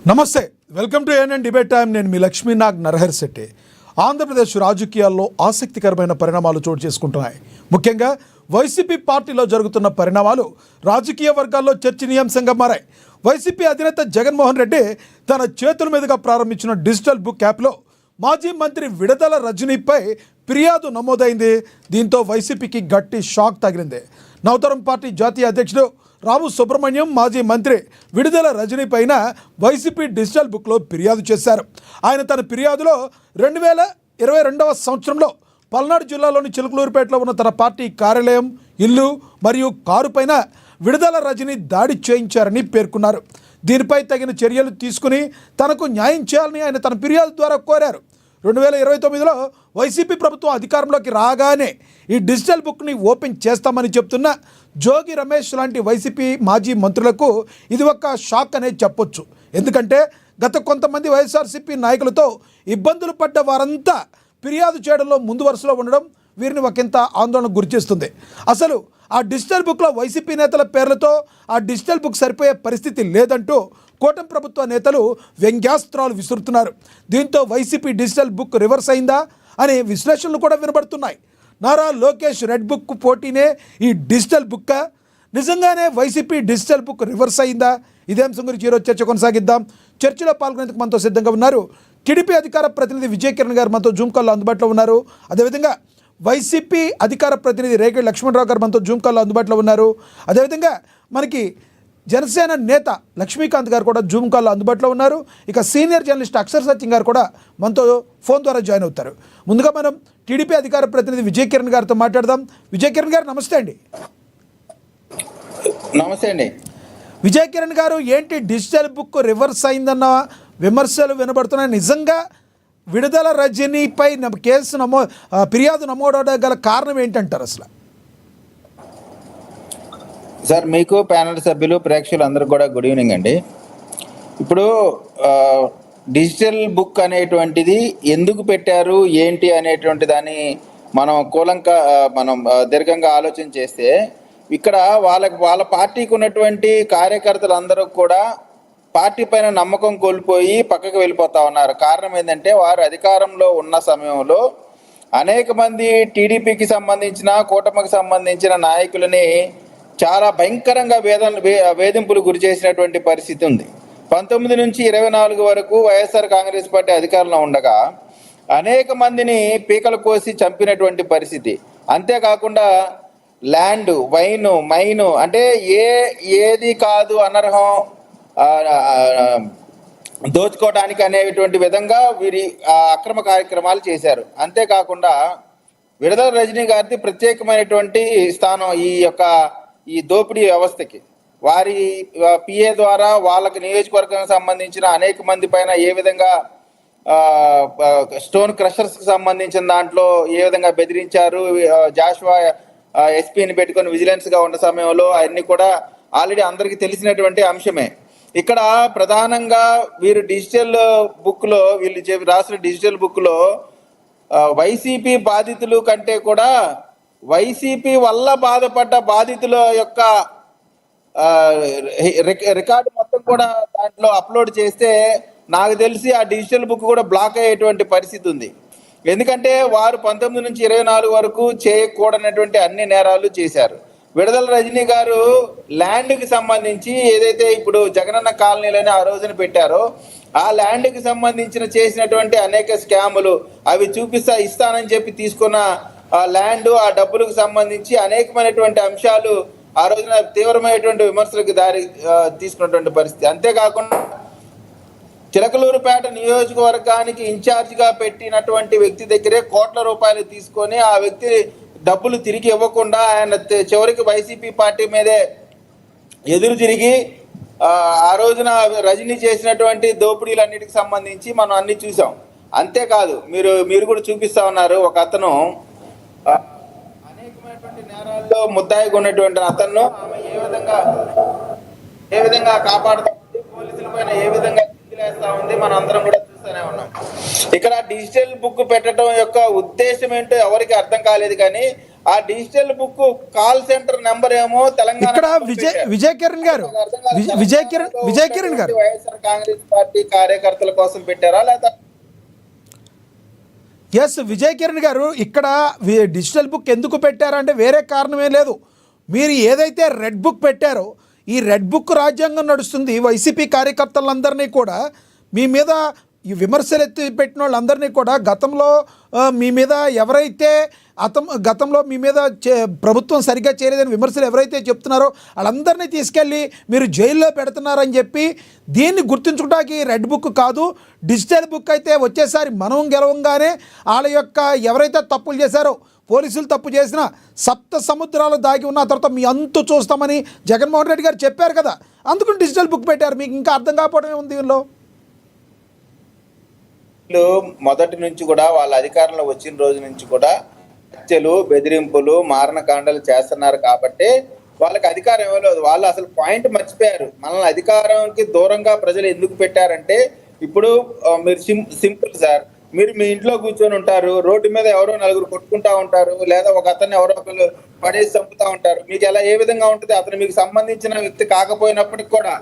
నమస్తే, welcome to ANN debate time. నేను మీ లక్ష్మీనాగ్ నరహర్ శెట్టి. ఆంధ్రప్రదేశ్ రాజకీయాల్లో ఆసక్తికరమైన పరిణామాలు చోటు చేసుకుంటున్నాయి. ముఖ్యంగా వైసీపీ పార్టీలో జరుగుతున్న పరిణామాలు రాజకీయ వర్గాల్లో చర్చనీయాంశంగా మారాయి. వైసీపీ అధినేత జగన్మోహన్ రెడ్డి తన చేతుల మీదుగా ప్రారంభించిన డిజిటల్ బుక్ యాప్లో మాజీ మంత్రి విడుదల రజనీపై ఫిర్యాదు నమోదైంది. దీంతో వైసీపీకి గట్టి షాక్ తగిలింది. నవతరం పార్టీ జాతీయ అధ్యక్షుడు రావు సుబ్రహ్మణ్యం మాజీ మంత్రి విడుదల రజనీ పైన వైసీపీ డిజిటల్ బుక్లో ఫిర్యాదు చేశారు. ఆయన తన ఫిర్యాదులో 2022 సంవత్సరంలో పల్నాడు జిల్లాలోని చిలుకలూరుపేటలో ఉన్న తన పార్టీ కార్యాలయం, ఇల్లు మరియు కారు పైన విడుదల రజనీ దాడి చేయించారని పేర్కొన్నారు. దీనిపై తగిన చర్యలు తీసుకుని తనకు న్యాయం చేయాలని ఆయన తన ఫిర్యాదు ద్వారా కోరారు. 2029లో వైసీపీ ప్రభుత్వం అధికారంలోకి రాగానే ఈ డిజిటల్ బుక్ని ఓపెన్ చేస్తామని చెప్తున్న జోగి రమేష్ లాంటి వైసీపీ మాజీ మంత్రులకు ఇది ఒక షాక్ అనేది చెప్పొచ్చు. ఎందుకంటే గత కొంతమంది వైఎస్ఆర్సీపీ నాయకులతో ఇబ్బందులు పడ్డ వారంతా ఫిర్యాదు చేయడంలో ముందు వరుసలో ఉండడం వీరిని ఒకంత ఆందోళనకు గురిచేస్తుంది. అసలు ఆ డిజిటల్ బుక్లో వైసీపీ నేతల పేర్లతో ఆ డిజిటల్ బుక్ సరిపోయే పరిస్థితి లేదంటూ కూటమి ప్రభుత్వ నేతలు వ్యంగ్యాస్త్రాలు విసురుతున్నారు. దీంతో వైసీపీ డిజిటల్ బుక్ రివర్స్ అయిందా అనే విశ్లేషణలు కూడా వినబడుతున్నాయి. నారా లోకేష్ రెడ్ బుక్ పోటీనే ఈ డిజిటల్ బుక్క? నిజంగానే వైసీపీ డిజిటల్ బుక్ రివర్స్ అయిందా? ఇదే అంశం గురించి ఈరోజు చర్చ కొనసాగిద్దాం. చర్చలో పాల్గొనేందుకు మనతో సిద్ధంగా ఉన్నారు టీడీపీ అధికార ప్రతినిధి విజయ్ కిరణ్ గారు మనతో జూమ్ కాల్లో అందుబాటులో ఉన్నారు. అదేవిధంగా వైసీపీ అధికార ప్రతినిధి రేగడి లక్ష్మణరావు గారు మనతో జూమ్ కాల్లో అందుబాటులో ఉన్నారు. అదేవిధంగా మనకి జనసేన నేత లక్ష్మీకాంత్ గారు కూడా జూమ్ కాల్లో అందుబాటులో ఉన్నారు. ఇక సీనియర్ జర్నలిస్ట్ అక్షర్ సత్యం గారు కూడా మనతో ఫోన్ ద్వారా జాయిన్ అవుతారు. ముందుగా మనం టీడీపీ అధికార ప్రతినిధి విజయ్ కిరణ్ గారితో మాట్లాడదాం. విజయ్ కిరణ్ గారు నమస్తే అండి. నమస్తే అండి. విజయ్ కిరణ్ గారు, ఏంటి డిజిటల్ బుక్ రివర్స్ అయిందన్న విమర్శలు వినబడుతున్నాయి. నిజంగా విడుదల రజనీపై కేసు ఫిర్యాదు నమోదవగల కారణం ఏంటంటారు అసలు? సార్, మీకు ప్యానల్ సభ్యులు, ప్రేక్షకులు అందరూ కూడా గుడ్ ఈవినింగ్ అండి. ఇప్పుడు డిజిటల్ బుక్ అనేటువంటిది ఎందుకు పెట్టారు, ఏంటి అనేటువంటి దాన్ని మనం దీర్ఘంగా ఆలోచన చేస్తే ఇక్కడ వాళ్ళ పార్టీకి ఉన్నటువంటి కార్యకర్తలు అందరూ కూడా పార్టీ పైన నమ్మకం కోల్పోయి పక్కకు వెళ్ళిపోతా ఉన్నారు. కారణం ఏంటంటే వారు అధికారంలో ఉన్న సమయంలో అనేక మంది టీడీపీకి సంబంధించిన, కూటమికి సంబంధించిన నాయకులని చాలా భయంకరంగా వేధింపులు గురి చేసినటువంటి పరిస్థితి ఉంది. 19 నుంచి 24 వరకు వైఎస్ఆర్ కాంగ్రెస్ పార్టీ అధికారంలో ఉండగా అనేక మందిని పీకలు కోసి చంపినటువంటి పరిస్థితి. అంతేకాకుండా ల్యాండ్, వైను, మైను అంటే ఏది కాదు అనర్హం దోచుకోవడానికి అనేటువంటి విధంగా వీరి అక్రమ కార్యక్రమాలు చేశారు. అంతేకాకుండా విడుదల రజనీ గారిది ప్రత్యేకమైనటువంటి స్థానం ఈ దోపిడీ వ్యవస్థకి. వారి పిఏ ద్వారా వాళ్ళకి నియోజకవర్గానికి సంబంధించిన అనేక మంది పైన ఏ విధంగా స్టోన్ క్రషర్స్కి సంబంధించిన దాంట్లో ఏ విధంగా బెదిరించారు, జాషువా ఎస్పీని పెట్టుకొని విజిలెన్స్గా ఉన్న సమయంలో అవన్నీ కూడా ఆల్రెడీ అందరికీ తెలిసినటువంటి అంశమే. ఇక్కడ ప్రధానంగా వీరు డిజిటల్ బుక్లో వీళ్ళు రాసిన డిజిటల్ బుక్లో వైసీపీ బాధితులు కంటే కూడా వైసీపీ వల్ల బాధపడ్డ బాధితుల యొక్క రికార్డు మొత్తం కూడా దాంట్లో అప్లోడ్ చేస్తే నాకు తెలిసి ఆ డిజిటల్ బుక్ కూడా బ్లాక్ అయ్యేటువంటి పరిస్థితి ఉంది. ఎందుకంటే వారు 19 నుంచి 24 వరకు చేయకూడనటువంటి అన్ని నేరాలు చేశారు. విడుదల రజనీ గారు ల్యాండ్కి సంబంధించి ఏదైతే ఇప్పుడు జగనన్న కాలనీలని ఆ రోజున పెట్టారో ఆ ల్యాండ్కి సంబంధించిన చేసినటువంటి అనేక స్కాములు అవి ఇస్తానని చెప్పి తీసుకున్న ఆ ల్యాండ్, ఆ డబ్బులకు సంబంధించి అనేకమైనటువంటి అంశాలు ఆ రోజున తీవ్రమైనటువంటి విమర్శలకు దారి తీసుకున్నటువంటి పరిస్థితి. అంతేకాకుండా చిలకలూరుపేట నియోజకవర్గానికి ఇన్ఛార్జిగా పెట్టినటువంటి వ్యక్తి దగ్గరే కోట్ల రూపాయలు తీసుకొని ఆ వ్యక్తి డబ్బులు తిరిగి ఇవ్వకుండా ఆయన చివరికి వైసీపీ పార్టీ మీదే ఎదురు తిరిగి ఆ రోజున రజనీ చేసినటువంటి దోపిడీలన్నిటికి సంబంధించి మనం అన్ని చూసాం. అంతేకాదు మీరు కూడా చూపిస్తా ఉన్నారు. ఒక అతను అనేకమైనటువంటి నేరాల్లో ముద్దాయిగా ఉన్నటువంటి అతను ఆమె ఏ విధంగా కాపాడుతూ ఉంది, పోలీసుల పైన ఏ విధంగా వేస్తా ఉంది, మనం అందరం కూడా చూస్తూనే ఉన్నాం. ఇక్కడ డిజిటల్ బుక్ పెట్టడం యొక్క ఉద్దేశం ఏంటో ఎవరికి అర్థం కాలేదు. కానీ ఆ digital book call centre number ఏమో తెలంగాణ ఇక్కడ నెంబర్ విజయ్ పెట్టారు. విజయ్ కిరణ్ గారు నాకు అర్థం కాదు. విజయ్ కిరణ్ గారు వైఎస్ఆర్ కాంగ్రెస్ పార్టీ కార్యకర్తల కోసం పెట్టారా లేదా? ఎస్ విజయ్ కిరణ్ గారు, ఇక్కడ డిజిటల్ బుక్ ఎందుకు పెట్టారంటే వేరే కారణమే లేదు. మీరు ఏదైతే రెడ్ బుక్ పెట్టారో ఈ రెడ్ బుక్ రాజ్యాంగం నడుస్తుంది. వైసీపీ కార్యకర్తలందరినీ కూడా మీ మీద ఈ విమర్శలు ఎత్తి పెట్టిన వాళ్ళందరినీ కూడా గతంలో మీ మీద ఎవరైతే గతంలో మీ మీద ప్రభుత్వం సరిగ్గా చేయలేదని విమర్శలు ఎవరైతే చెప్తున్నారో వాళ్ళందరినీ తీసుకెళ్ళి మీరు జైల్లో పెడుతున్నారని చెప్పి దీన్ని గుర్తుంచుకోవడానికి రెడ్ బుక్ కాదు, డిజిటల్ బుక్ అయితే వచ్చేసారి మనం గెలవంగానే వాళ్ళ యొక్క ఎవరైతే తప్పులు చేశారో పోలీసులు తప్పు చేసినా సప్త సముద్రాలు దాగి ఉన్న తర్వాత మీ అంతు చూస్తామని జగన్మోహన్ రెడ్డి గారు చెప్పారు కదా, అందుకని డిజిటల్ బుక్ పెట్టారు. మీకు ఇంకా అర్థం కాకపోవడం ఉంది దీనిలో. మొదటి నుంచి కూడా వాళ్ళ అధికారంలో వచ్చిన రోజు నుంచి కూడా హత్యలు, బెదిరింపులు, మారణకాండలు చేస్తున్నారు కాబట్టి వాళ్ళకి అధికారం ఇవ్వలేదు. వాళ్ళు అసలు పాయింట్ మర్చిపోయారు. మనల్ని అధికారానికి దూరంగా ప్రజలు ఎందుకు పెట్టారంటే, ఇప్పుడు మీరు సింపుల్ సార్, మీరు మీ ఇంట్లో కూర్చొని ఉంటారు, రోడ్డు మీద ఎవరో నలుగురు కొట్టుకుంటా ఉంటారు, లేదా ఒక అతన్ని ఎవరో ఒకరు పడేసి చంపుతా ఉంటారు. మీకు ఎలా ఏ విధంగా ఉంటుంది? అతను మీకు సంబంధించిన వ్యక్తి కాకపోయినప్పటికి కూడా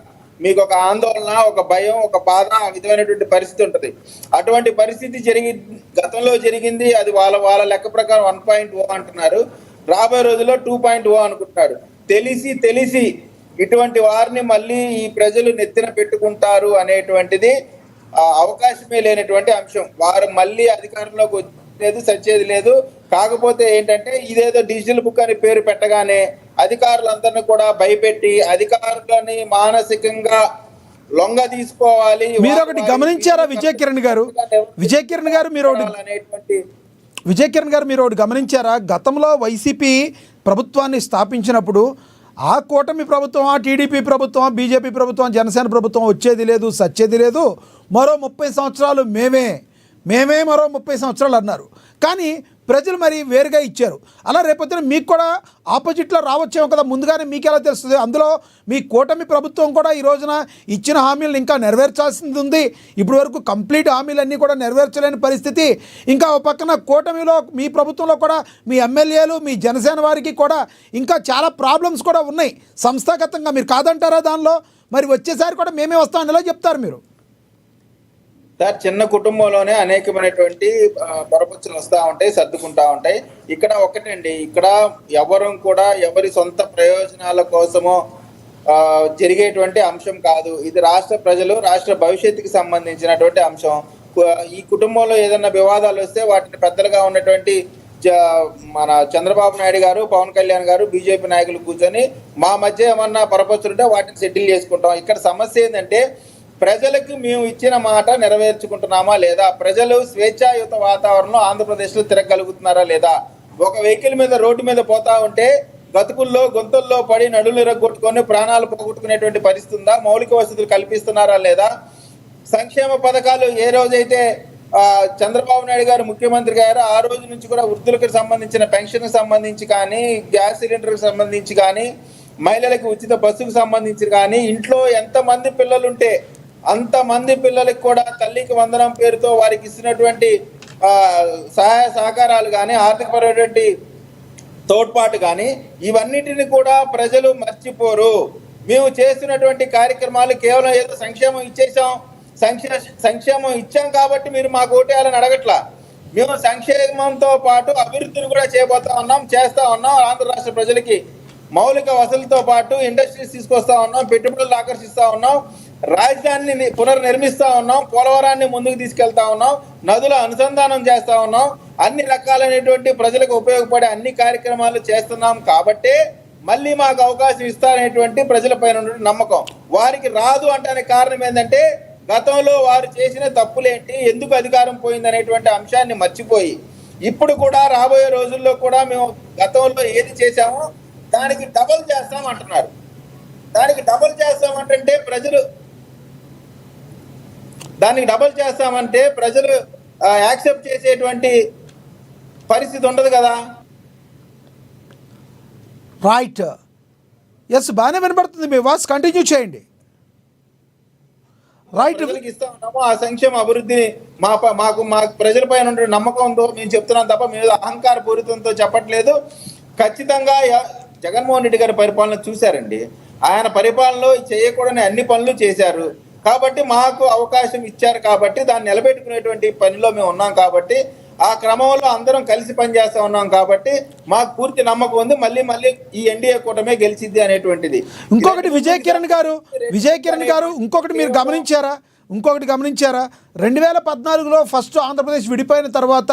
మీకు ఒక ఆందోళన, ఒక భయం, ఒక బాధ, ఆ విధమైనటువంటి పరిస్థితి ఉంటుంది. అటువంటి పరిస్థితి గతంలో జరిగింది. అది వాళ్ళ లెక్క ప్రకారం 1.0 అంటున్నారు, రాబోయే రోజుల్లో 2.0 అనుకుంటున్నారు. తెలిసి ఇటువంటి వారిని మళ్ళీ ఈ ప్రజలు నెత్తిన పెట్టుకుంటారు అనేటువంటిది అవకాశమే లేనటువంటి అంశం. వారు మళ్ళీ అధికారంలోకి వచ్చేది సచ్చేది లేదు. కాకపోతే ఏంటంటే ఇదేదో డిజిటల్ బుక్ అని పేరు పెట్టగానే అధికారులందరినీ కూడా భయపెట్టి అధికారులని మానసికంగా లొంగ తీసుకోవాలి. మీరు ఒకటి గమనించారా విజయ్ కిరణ్ గారు? విజయ్ కిరణ్ గారు మీరు ఒకటి గమనించారా? గతంలో వైసీపీ ప్రభుత్వాన్ని స్థాపించినప్పుడు ఆ కూటమి ప్రభుత్వం, ఆ టీడీపీ ప్రభుత్వం, బీజేపీ ప్రభుత్వం, జనసేన ప్రభుత్వం వచ్చేది లేదు, సచ్చేది లేదు, మరో 30 సంవత్సరాలు మేమే మరో 30 సంవత్సరాలు అన్నారు. కానీ ప్రజలు మరి వేరుగా ఇచ్చారు. అలా రేపొద్దున మీకు కూడా ఆపోజిట్లో రావచ్చేమో కదా, ముందుగానే మీకు ఎలా తెలుస్తుంది? అందులో మీ కూటమి ప్రభుత్వం కూడా ఈ రోజున ఇచ్చిన హామీలను ఇంకా నెరవేర్చాల్సింది ఉంది. ఇప్పటి వరకు కంప్లీట్ హామీలన్నీ కూడా నెరవేర్చలేని పరిస్థితి. ఇంకా ఒక పక్కన కూటమిలో మీ ప్రభుత్వంలో కూడా మీ ఎమ్మెల్యేలు, మీ జనసేన వారికి కూడా ఇంకా చాలా ప్రాబ్లమ్స్ కూడా ఉన్నాయి సంస్థాగతంగా. మీరు కాదంటారా దానిలో? మరి వచ్చేసారి కూడా మేమే వస్తామని ఎలా చెప్తారు మీరు? సార్, చిన్న కుటుంబంలోనే అనేకమైనటువంటి పొరపచ్చులు వస్తూ ఉంటాయి, సర్దుకుంటా ఉంటాయి. ఇక్కడ ఒకటండి, ఇక్కడ ఎవరి సొంత ప్రయోజనాల కోసమో జరిగేటువంటి అంశం కాదు. ఇది రాష్ట్ర ప్రజలు, రాష్ట్ర భవిష్యత్తుకి సంబంధించినటువంటి అంశం. ఈ కుటుంబంలో ఏదైనా వివాదాలు వస్తే వాటిని పెద్దలుగా ఉన్నటువంటి మన చంద్రబాబు నాయుడు గారు, పవన్ కళ్యాణ్ గారు, బీజేపీ నాయకులు కూర్చొని మా మధ్య ఏమన్నా పొరపచ్చులుంటే వాటిని సెటిల్ చేసుకుంటాం. ఇక్కడ సమస్య ఏంటంటే ప్రజలకు మేము ఇచ్చిన మాట నెరవేర్చుకుంటున్నామా లేదా? ప్రజలు స్వేచ్ఛాయుత వాతావరణంలో ఆంధ్రప్రదేశ్లో తిరగలుగుతున్నారా లేదా? ఒక వెహికల్ మీద రోడ్డు మీద పోతా ఉంటే గతుకుల్లో గొంతుల్లో పడి నడులు ఇరగొట్టుకొని ప్రాణాలు పోగొట్టుకునేటువంటి పరిస్థితి ఉందా? మౌలిక వసతులు కల్పిస్తున్నారా లేదా? సంక్షేమ పథకాలు ఏ రోజైతే చంద్రబాబు నాయుడు గారు ముఖ్యమంత్రి గారు ఆ రోజు నుంచి కూడా వృద్ధులకు సంబంధించిన పెన్షన్కి సంబంధించి కానీ, గ్యాస్ సిలిండర్కి సంబంధించి కానీ, మహిళలకు ఉచిత బస్సుకు సంబంధించి కానీ, ఇంట్లో ఎంతమంది పిల్లలుంటే అంతమంది పిల్లలకు కూడా తల్లికి వందనం పేరుతో వారికి ఇస్తున్నటువంటి సహాయ సహకారాలు కానీ, ఆర్థికపరమైనటువంటి తోడ్పాటు కానీ, ఇవన్నిటిని కూడా ప్రజలు మర్చిపోరు. మేము చేస్తున్నటువంటి కార్యక్రమాలు కేవలం ఏదో సంక్షేమం ఇచ్చేసాం, సంక్షేమం ఇచ్చాం కాబట్టి మీరు మాకు ఓటేయాలని అడగట్లా. మేము సంక్షేమంతో పాటు అభివృద్ధిని కూడా చేస్తా ఉన్నాం. ఆంధ్ర రాష్ట్ర ప్రజలకి మౌలిక వసతులతో పాటు ఇండస్ట్రీస్ తీసుకొస్తా ఉన్నాం, పెట్టుబడులు ఆకర్షిస్తా ఉన్నాం, రాజధానిని పునర్నిర్మిస్తా ఉన్నాం, పోలవరాన్ని ముందుకు తీసుకెళ్తా ఉన్నాం, నదుల అనుసంధానం చేస్తా ఉన్నాం. అన్ని రకాలైనటువంటి ప్రజలకు ఉపయోగపడే అన్ని కార్యక్రమాలు చేస్తున్నాం. కాబట్టే మళ్ళీ మాకు అవకాశం ఇస్తారనేటువంటి ప్రజలపైన నమ్మకం. వారికి రాదు అంటే కారణం ఏంటంటే గతంలో వారు చేసిన తప్పులేంటి, ఎందుకు అధికారం పోయింది అనేటువంటి అంశాన్ని మర్చిపోయి ఇప్పుడు కూడా రాబోయే రోజుల్లో కూడా మేము గతంలో ఏది చేశామో దానికి డబల్ చేస్తామంటున్నారు. దానికి డబల్ చేస్తామంటే ప్రజలు యాక్సెప్ట్ చేసేటువంటి పరిస్థితి ఉండదు కదా. రైట్. ఎస్, బాగానే వినపడుతుంది. మీ వాయిస్ కంటిన్యూ చేయండి. రైట్. ప్రజలకు ఇస్తా ఉన్నాము. ఆ సంక్షేమ అభివృద్ధిని మా ప్రజల పైన ఉండే నమ్మకంతో మేము చెప్తున్నాం తప్ప మేము అహంకార పూరితంతో చెప్పట్లేదు. ఖచ్చితంగా జగన్మోహన్ రెడ్డి గారి పరిపాలన చూశారండి. ఆయన పరిపాలనలో చేయకూడని అన్ని పనులు చేశారు. కాబట్టి మాకు అవకాశం ఇచ్చారు కాబట్టి దాన్ని నిలబెట్టుకునేటువంటి పనిలో మేము ఉన్నాం. కాబట్టి ఆ క్రమంలో అందరం కలిసి పనిచేస్తా ఉన్నాం. కాబట్టి మాకు పూర్తి నమ్మకం ఉంది మళ్ళీ ఈ ఎన్డీఏ కూటమే గెలిచిద్ది అనేటువంటిది. ఇంకొకటి విజయ్ కిరణ్ గారు ఇంకొకటి మీరు గమనించారా 2014లో ఫస్ట్ ఆంధ్రప్రదేశ్ విడిపోయిన తర్వాత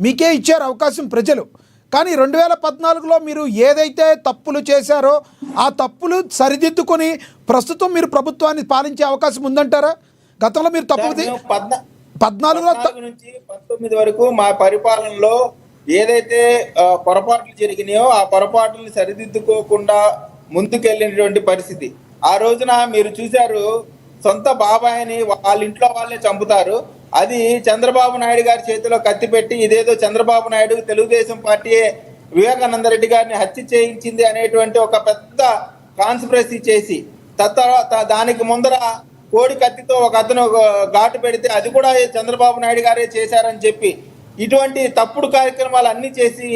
మీకే ఇచ్చారు అవకాశం ప్రజలు. కానీ 2014లో మీరు ఏదైతే తప్పులు చేశారో ఆ తప్పులు సరిదిద్దుకొని ప్రస్తుతం మీరు ప్రభుత్వాన్ని పాలించే అవకాశం ఉందంటారా? గతంలో మీరు తప్పు 14 నుంచి 19 వరకు మా పరిపాలనలో ఏదైతే పొరపాట్లు జరిగినాయో ఆ పొరపాట్లను సరిదిద్దుకోకుండా ముందుకెళ్ళినటువంటి పరిస్థితి. ఆ రోజున మీరు చూశారు, సొంత బాబాయిని వాళ్ళ ఇంట్లో వాళ్ళే చంపుతారు. అది చంద్రబాబు నాయుడు గారి చేతిలో కత్తి పెట్టి ఇదేదో చంద్రబాబు నాయుడు తెలుగుదేశం పార్టీయే వివేకానంద రెడ్డి గారిని హత్య చేయించింది అనేటువంటి ఒక పెద్ద కాన్స్పిరసీ చేసి తర్వాత దానికి ముందర కోడి కత్తితో ఒక అతను ఘాటు పెడితే అది కూడా చంద్రబాబు నాయుడు గారే చేశారని చెప్పి ఇటువంటి తప్పుడు కార్యక్రమాలు అన్ని చేసి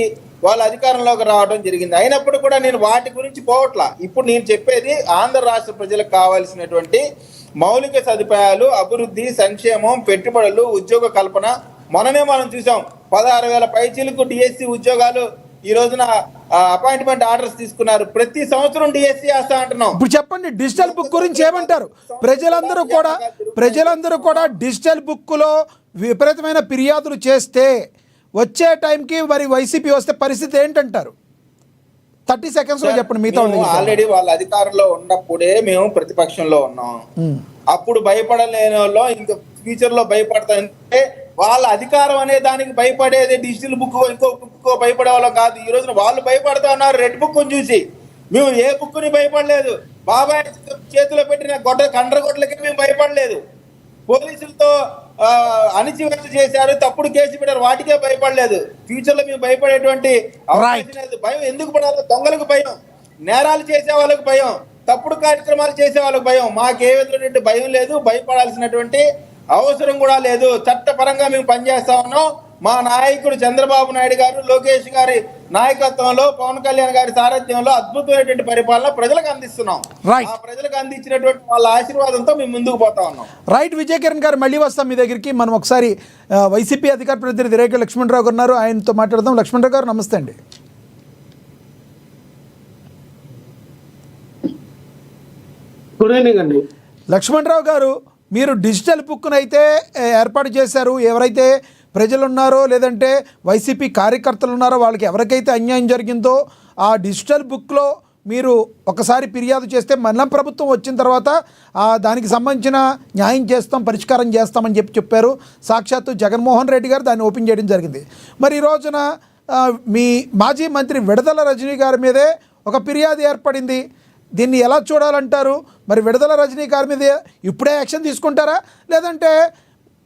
వాళ్ళ అధికారంలోకి రావడం జరిగింది. అయినప్పుడు కూడా నేను వాటి గురించి పోవట్లా. ఇప్పుడు నేను చెప్పేది ఆంధ్ర రాష్ట్ర ప్రజలకు కావాల్సినటువంటి మౌలిక సదుపాయాలు, అభివృద్ధి, సంక్షేమం, పెట్టుబడులు, ఉద్యోగ కల్పన. మొన్ననే మనం చూసాం 16,000 పైచీలకు డిఎస్సి ఉద్యోగాలు ఈ రోజున అపాయింట్మెంట్ ఆర్డర్స్ తీసుకున్నారు. ప్రతి సంవత్సరం డిఎస్సి వేస్తా అంటున్నాం. ఇప్పుడు చెప్పండి, డిజిటల్ బుక్ గురించి ఏమంటారు? ప్రజలందరూ కూడా డిజిటల్ బుక్లో విపరీతమైన ఫిర్యాదులు చేస్తే వచ్చే టైంకి మరి వైసీపీ వస్తే పరిస్థితి ఏంటంటారు? 30 సెకండ్స్లో చెప్పండి. మిగతా ఆల్రెడీ వాళ్ళ అధికారంలో ఉన్నప్పుడే మేము ప్రతిపక్షంలో ఉన్నాం. అప్పుడు భయపడలేని వాళ్ళు ఇంకా ఫ్యూచర్ లో భయపడతారంటే వాళ్ళ అధికారం అనే దానికి భయపడేది డిజిటల్ బుక్ ఇంకో బుక్ భయపడే వాళ్ళం కాదు. ఈ రోజున వాళ్ళు భయపడతా ఉన్నారు రెడ్ బుక్ చూసి. మేము ఏ బుక్ ని భయపడలేదు. బాబాయ్ చేతిలో పెట్టిన కండ్రగొడ్లకి మేము భయపడలేదు. పోలీసులతో అణిచివేత చేశారు, తప్పుడు కేసు పెట్టారు, వాటికే భయపడలేదు. ఫ్యూచర్ లో మేము భయపడేటువంటి అవకాశం లేదు. భయం ఎందుకు పడాలి? దొంగలకు భయం, నేరాలు చేసే వాళ్ళకు భయం, తప్పుడు కార్యక్రమాలు చేసే వాళ్ళకి భయం. మాకే విధమైనటువంటి భయం లేదు, భయపడాల్సినటువంటి అవసరం కూడా లేదు. చట్టపరంగా మేము పనిచేస్తా ఉన్నాం. మా నాయకుడు చంద్రబాబు నాయుడు గారు, లోకేష్ గారి నాయకత్వంలో, పవన్ కళ్యాణ్ గారి సారథ్యంలో అద్భుతమైనటువంటి పరిపాలన ప్రజలకు అందిస్తున్నాం. ఆ ప్రజలకు అందించినటువంటి వాళ్ళ ఆశీర్వాదంతో మేము ముందుకు పోతా ఉన్నాం. రైట్. విజయ్ కిరణ్ గారు, మళ్ళీ వస్తాం మీ దగ్గరికి. మనం ఒకసారి వైసీపీ అధికార ప్రతినిధి రేఖ లక్ష్మణరావు గారు ఉన్నారు, ఆయనతో మాట్లాడదాం. లక్ష్మణరావు గారు నమస్తే అండి. గుడ్ ఈవినింగ్ అండి. లక్ష్మణరావు గారు, మీరు డిజిటల్ బుక్ను అయితే ఏర్పాటు చేశారు. ఎవరైతే ప్రజలు ఉన్నారో లేదంటే వైసీపీ కార్యకర్తలు ఉన్నారో వాళ్ళకి ఎవరికైతే అన్యాయం జరిగిందో ఆ డిజిటల్ బుక్లో మీరు ఒకసారి ఫిర్యాదు చేస్తే మళ్ళీ ప్రభుత్వం వచ్చిన తర్వాత దానికి సంబంధించిన న్యాయం చేస్తాం, పరిష్కారం చేస్తామని చెప్పారు. సాక్షాత్తు జగన్మోహన్ రెడ్డి గారు దాన్ని ఓపెన్ చేయడం జరిగింది. మరి ఈ రోజున మీ మాజీ మంత్రి విడదల రజనీ గారి మీదే ఒక ఫిర్యాదు ఏర్పడింది. దీన్ని ఎలా చూడాలంటారు? మరి విడదల రజనీ గారి మీద ఇప్పుడే యాక్షన్ తీసుకుంటారా లేదంటే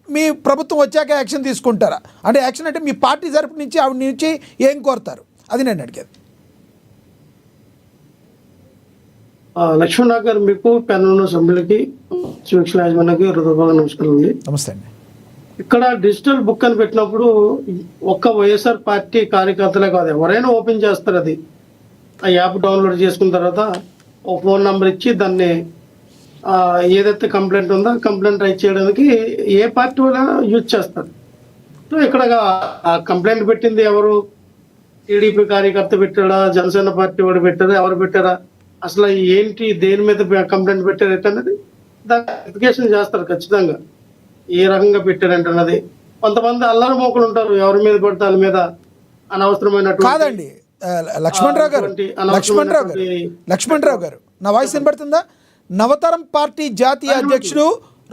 మీ ప్రభుత్వం వచ్చాక యాక్షన్ తీసుకుంటారా? అంటే యాక్షన్ అంటే మీ పార్టీ తరపు నుంచి ఆవిడ నుంచి ఏం కోరుతారు? అది నేను అడిగేది. లక్ష్మణరావు గారు, మీకు పెన్నున్న సభ్యులకి, సురక్షణ యాజమాన్యానికి హృదయపూర్వక నమస్కారం అండి. నమస్తే అండి. ఇక్కడ డిజిటల్ బుక్ అని పెట్టినప్పుడు ఒక్క వైఎస్ఆర్ పార్టీ కార్యకర్తలే కాదు, ఎవరైనా ఓపెన్ చేస్తారు. అది ఆ యాప్ డౌన్లోడ్ చేసుకున్న తర్వాత ఒక ఫోన్ నెంబర్ ఇచ్చి దాన్ని ఏదైతే కంప్లైంట్ ఉందో కంప్లైంట్ రైట్ చేయడానికి ఏ పార్టీ కూడా యూజ్ చేస్తారు. సో ఇక్కడ ఆ కంప్లైంట్ పెట్టింది ఎవరు? టీడీపీ కార్యకర్త పెట్టాడా, జనసేన పార్టీ వాడు పెట్టారా, ఎవరు పెట్టారా, అసలు ఏంటి, దేని మీద కంప్లైంట్ పెట్టారు అనేది దాన్ని వెరిఫికేషన్ చేస్తారు ఖచ్చితంగా. ఏ రకంగా పెట్టారంటున్నది. కొంతమంది అల్లరి మోకులు ఉంటారు, ఎవరి మీద పడితే వాళ్ళ మీద అనవసరమైనటువంటి. కాదండి లక్ష్మణరావు గారు నా వాయిస్ వినబడుతుందా? నవతరం పార్టీ జాతీయ అధ్యక్షుడు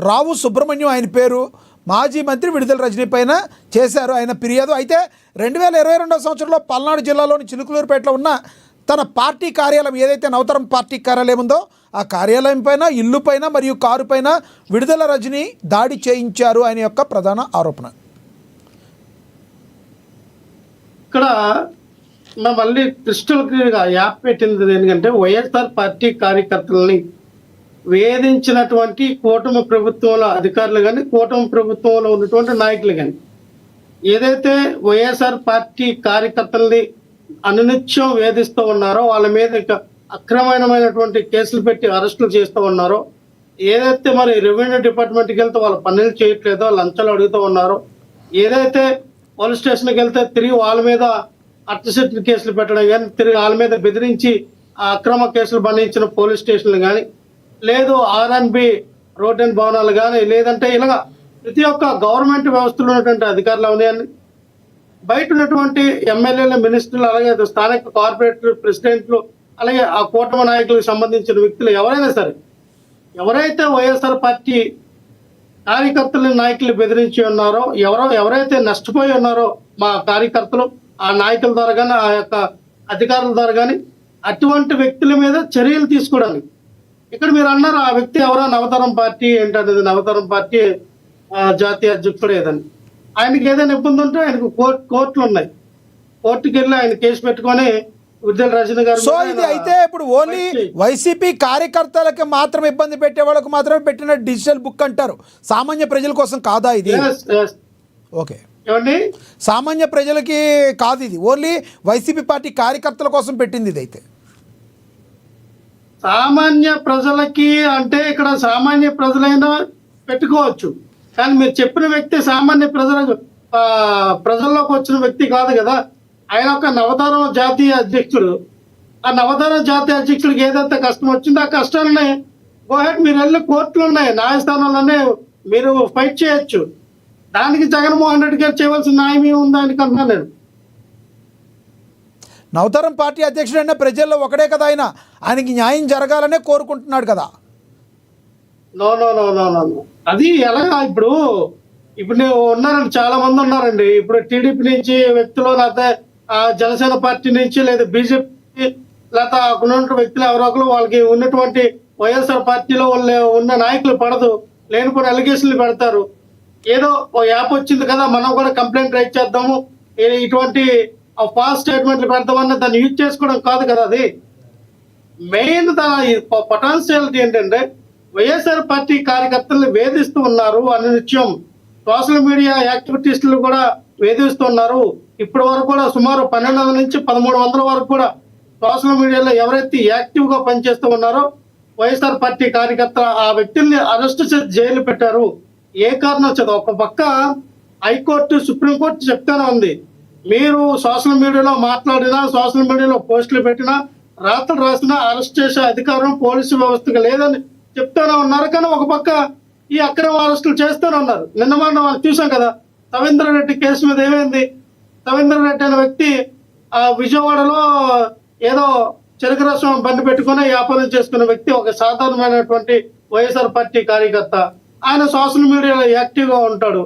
రావు సుబ్రహ్మణ్యం ఆయన పేరు, మాజీ మంత్రి విడుదల రజనీ పైన చేశారు ఆయన ఫిర్యాదు. అయితే 2022 సంవత్సరంలో పల్నాడు జిల్లాలోని చిలుకలూరుపేటలో ఉన్న తన పార్టీ కార్యాలయం ఏదైతే నవతరం పార్టీ కార్యాలయం ఉందో ఆ కార్యాలయం పైన, ఇల్లు పైన మరియు కారు పైన విడుదల రజనీ దాడి చేయించారు ఆయన యొక్క ప్రధాన ఆరోపణ. ఇక్కడ మళ్ళీ క్రిస్టల్ క్లియర్గా యాప్ పెట్టింది ఎందుకంటే వైఎస్ఆర్ పార్టీ కార్యకర్తలని వేధించినటువంటి కూటమి ప్రభుత్వంలో అధికారులు కానీ కూటమి ప్రభుత్వంలో ఉన్నటువంటి నాయకులు కానీ ఏదైతే వైఎస్ఆర్ పార్టీ కార్యకర్తల్ని అనునిత్యం వేధిస్తూ ఉన్నారో, వాళ్ళ మీద ఇక అక్రమమైనటువంటి కేసులు పెట్టి అరెస్టులు చేస్తూ ఉన్నారో, ఏదైతే మరి రెవెన్యూ డిపార్ట్మెంట్కి వెళ్తే వాళ్ళ పనులు చేయట్లేదో, లంచాలు అడుగుతూ ఉన్నారో, ఏదైతే పోలీస్ స్టేషన్కి వెళ్తే తిరిగి వాళ్ళ మీద అర్ధశక్తి కేసులు పెట్టడం కానీ, తిరిగి వాళ్ళ మీద బెదిరించి ఆ అక్రమ కేసులు బంధించిన పోలీస్ స్టేషన్లు కానీ, లేదు ఆర్ఎన్బి రోడ్ అండ్ భవనాలు కానీ, లేదంటే ఇలాగా ప్రతి ఒక్క గవర్నమెంట్ వ్యవస్థలో ఉన్నటువంటి అధికారులు ఉన్నాయని, బయట ఉన్నటువంటి ఎమ్మెల్యేలు, మినిస్టర్లు, అలాగే స్థానిక కార్పొరేటర్ ప్రెసిడెంట్లు, అలాగే ఆ కూటమి నాయకులకు సంబంధించిన వ్యక్తులు ఎవరైనా సరే, ఎవరైతే వైఎస్ఆర్ పార్టీ కార్యకర్తలు నాయకులు బెదిరించి ఉన్నారో, ఎవరైతే నష్టపోయి ఉన్నారో మా కార్యకర్తలు, ఆ నాయకుల ద్వారా కానీ, ఆ యొక్క అధికారుల ద్వారా కానీ, అటువంటి వ్యక్తుల మీద చర్యలు తీసుకోవడానికి. ఇక్కడ మీరు అన్నారు ఆ వ్యక్తి ఎవరో నవతరం పార్టీ ఏంటనేది, నవతరం పార్టీ జాతీయ అధ్యక్షుడు ఏదని. ఆయనకి ఏదైనా ఇబ్బంది ఉంటే ఆయనకు కోర్టులు ఉన్నాయి, కోర్టుకి వెళ్ళి ఆయన కేసు పెట్టుకొని ఉద్యల రజని గారు. సో ఇది అయితే ఇప్పుడు ఓన్లీ వైసీపీ కార్యకర్తలకి మాత్రం ఇబ్బంది పెట్టే వాళ్ళకి మాత్రమే పెట్టిన డిజిటల్ బుక్ అంటారు, సామాన్య ప్రజల కోసం కాదా ఇది? ఓకే, ఏమండి, సామాన్య ప్రజలకి కాదు ఇది, ఓన్లీ వైసీపీ పార్టీ కార్యకర్తల కోసం పెట్టింది ఇది. అయితే సామాన్య ప్రజలకి అంటే ఇక్కడ సామాన్య ప్రజలైనా పెట్టుకోవచ్చు, కానీ మీరు చెప్పిన వ్యక్తి సామాన్య ప్రజల్లోకి వచ్చిన వ్యక్తి కాదు కదా. ఆయన ఒక నవతరం జాతీయ అధ్యక్షుడు. ఆ నవతరం జాతీయ అధ్యక్షుడికి ఏదైతే కష్టం వచ్చిందో ఆ కష్టాలని గోహెడ్ మీరు వెళ్ళి కోర్టులు ఉన్నాయి, న్యాయస్థానాలనే మీరు ఫైట్ చేయొచ్చు. దానికి జగన్మోహన్ రెడ్డి గారు చేయవలసిన న్యాయం ఏముంది ఆయనకంటున్నాను నేను. నవతరం పార్టీ అధ్యక్షుడైనా ప్రజల్లో ఒకడే కదా ఆయన, ఆయనకి న్యాయం జరగాలనే కోరుకుంటున్నాడు కదా. No no no no no అది ఎలాగా? ఇప్పుడు ఉన్నారండి, చాలా మంది ఉన్నారండి. ఇప్పుడు టీడీపీ నుంచి వ్యక్తులు, లేకపోతే జనసేన పార్టీ నుంచి, లేదా బీజేపీ, లేకపోతే అక్కడ వ్యక్తులు ఎవరో ఒకరు వాళ్ళకి ఉన్నటువంటి వైఎస్ఆర్ పార్టీలో ఉన్న నాయకులు పడదు, లేనిపోయిన అలిగేషన్లు పెడతారు. ఏదో ఓ యాప్ వచ్చింది కదా, మనం కూడా కంప్లైంట్ రైట్ చేద్దాము, ఇటువంటి ఫాస్ట్ స్టేట్మెంట్లు పెడతామని దాన్ని యూజ్ చేసుకోవడం కాదు కదా. అది మెయిన్ దాని పొటెన్షియాలిటీ ఏంటంటే వైఎస్ఆర్ పార్టీ కార్యకర్తలను వేధిస్తూ ఉన్నారు, అనునిత్యం సోషల్ మీడియా యాక్టివిటీస్లు కూడా వేధిస్తున్నారు. ఇప్పటి వరకు కూడా సుమారు 1200 నుంచి 1300 వరకు కూడా సోషల్ మీడియాలో ఎవరైతే యాక్టివ్ గా పనిచేస్తూ ఉన్నారో వైఎస్ఆర్ పార్టీ కార్యకర్తల ఆ వ్యక్తుల్ని అరెస్ట్ చేసి జైలు పెట్టారు. ఏ కారణం వచ్చేది? ఒక పక్క హైకోర్టు, సుప్రీంకోర్టు చెప్తానే ఉంది, మీరు సోషల్ మీడియాలో మాట్లాడినా, సోషల్ మీడియాలో పోస్టులు పెట్టినా, రాత్రులు రాసినా అరెస్ట్ చేసే అధికారం పోలీసు వ్యవస్థకు లేదని చెప్తానే ఉన్నారు. కానీ ఒక పక్క ఈ అక్రమ అరెస్టులు చేస్తూనే ఉన్నారు. నిన్న మనం చూసాం కదా, రవీంద్ర రెడ్డి కేసు మీద ఏమైంది? రవీంద్ర రెడ్డి అనే వ్యక్తి విజయవాడలో ఏదో చెరుకు రసం బండి పెట్టుకుని వ్యాపారం చేసుకున్న వ్యక్తి, ఒక సాధారణమైనటువంటి వైఎస్ఆర్ పార్టీ కార్యకర్త. ఆయన సోషల్ మీడియాలో యాక్టివ్ గా ఉంటాడు,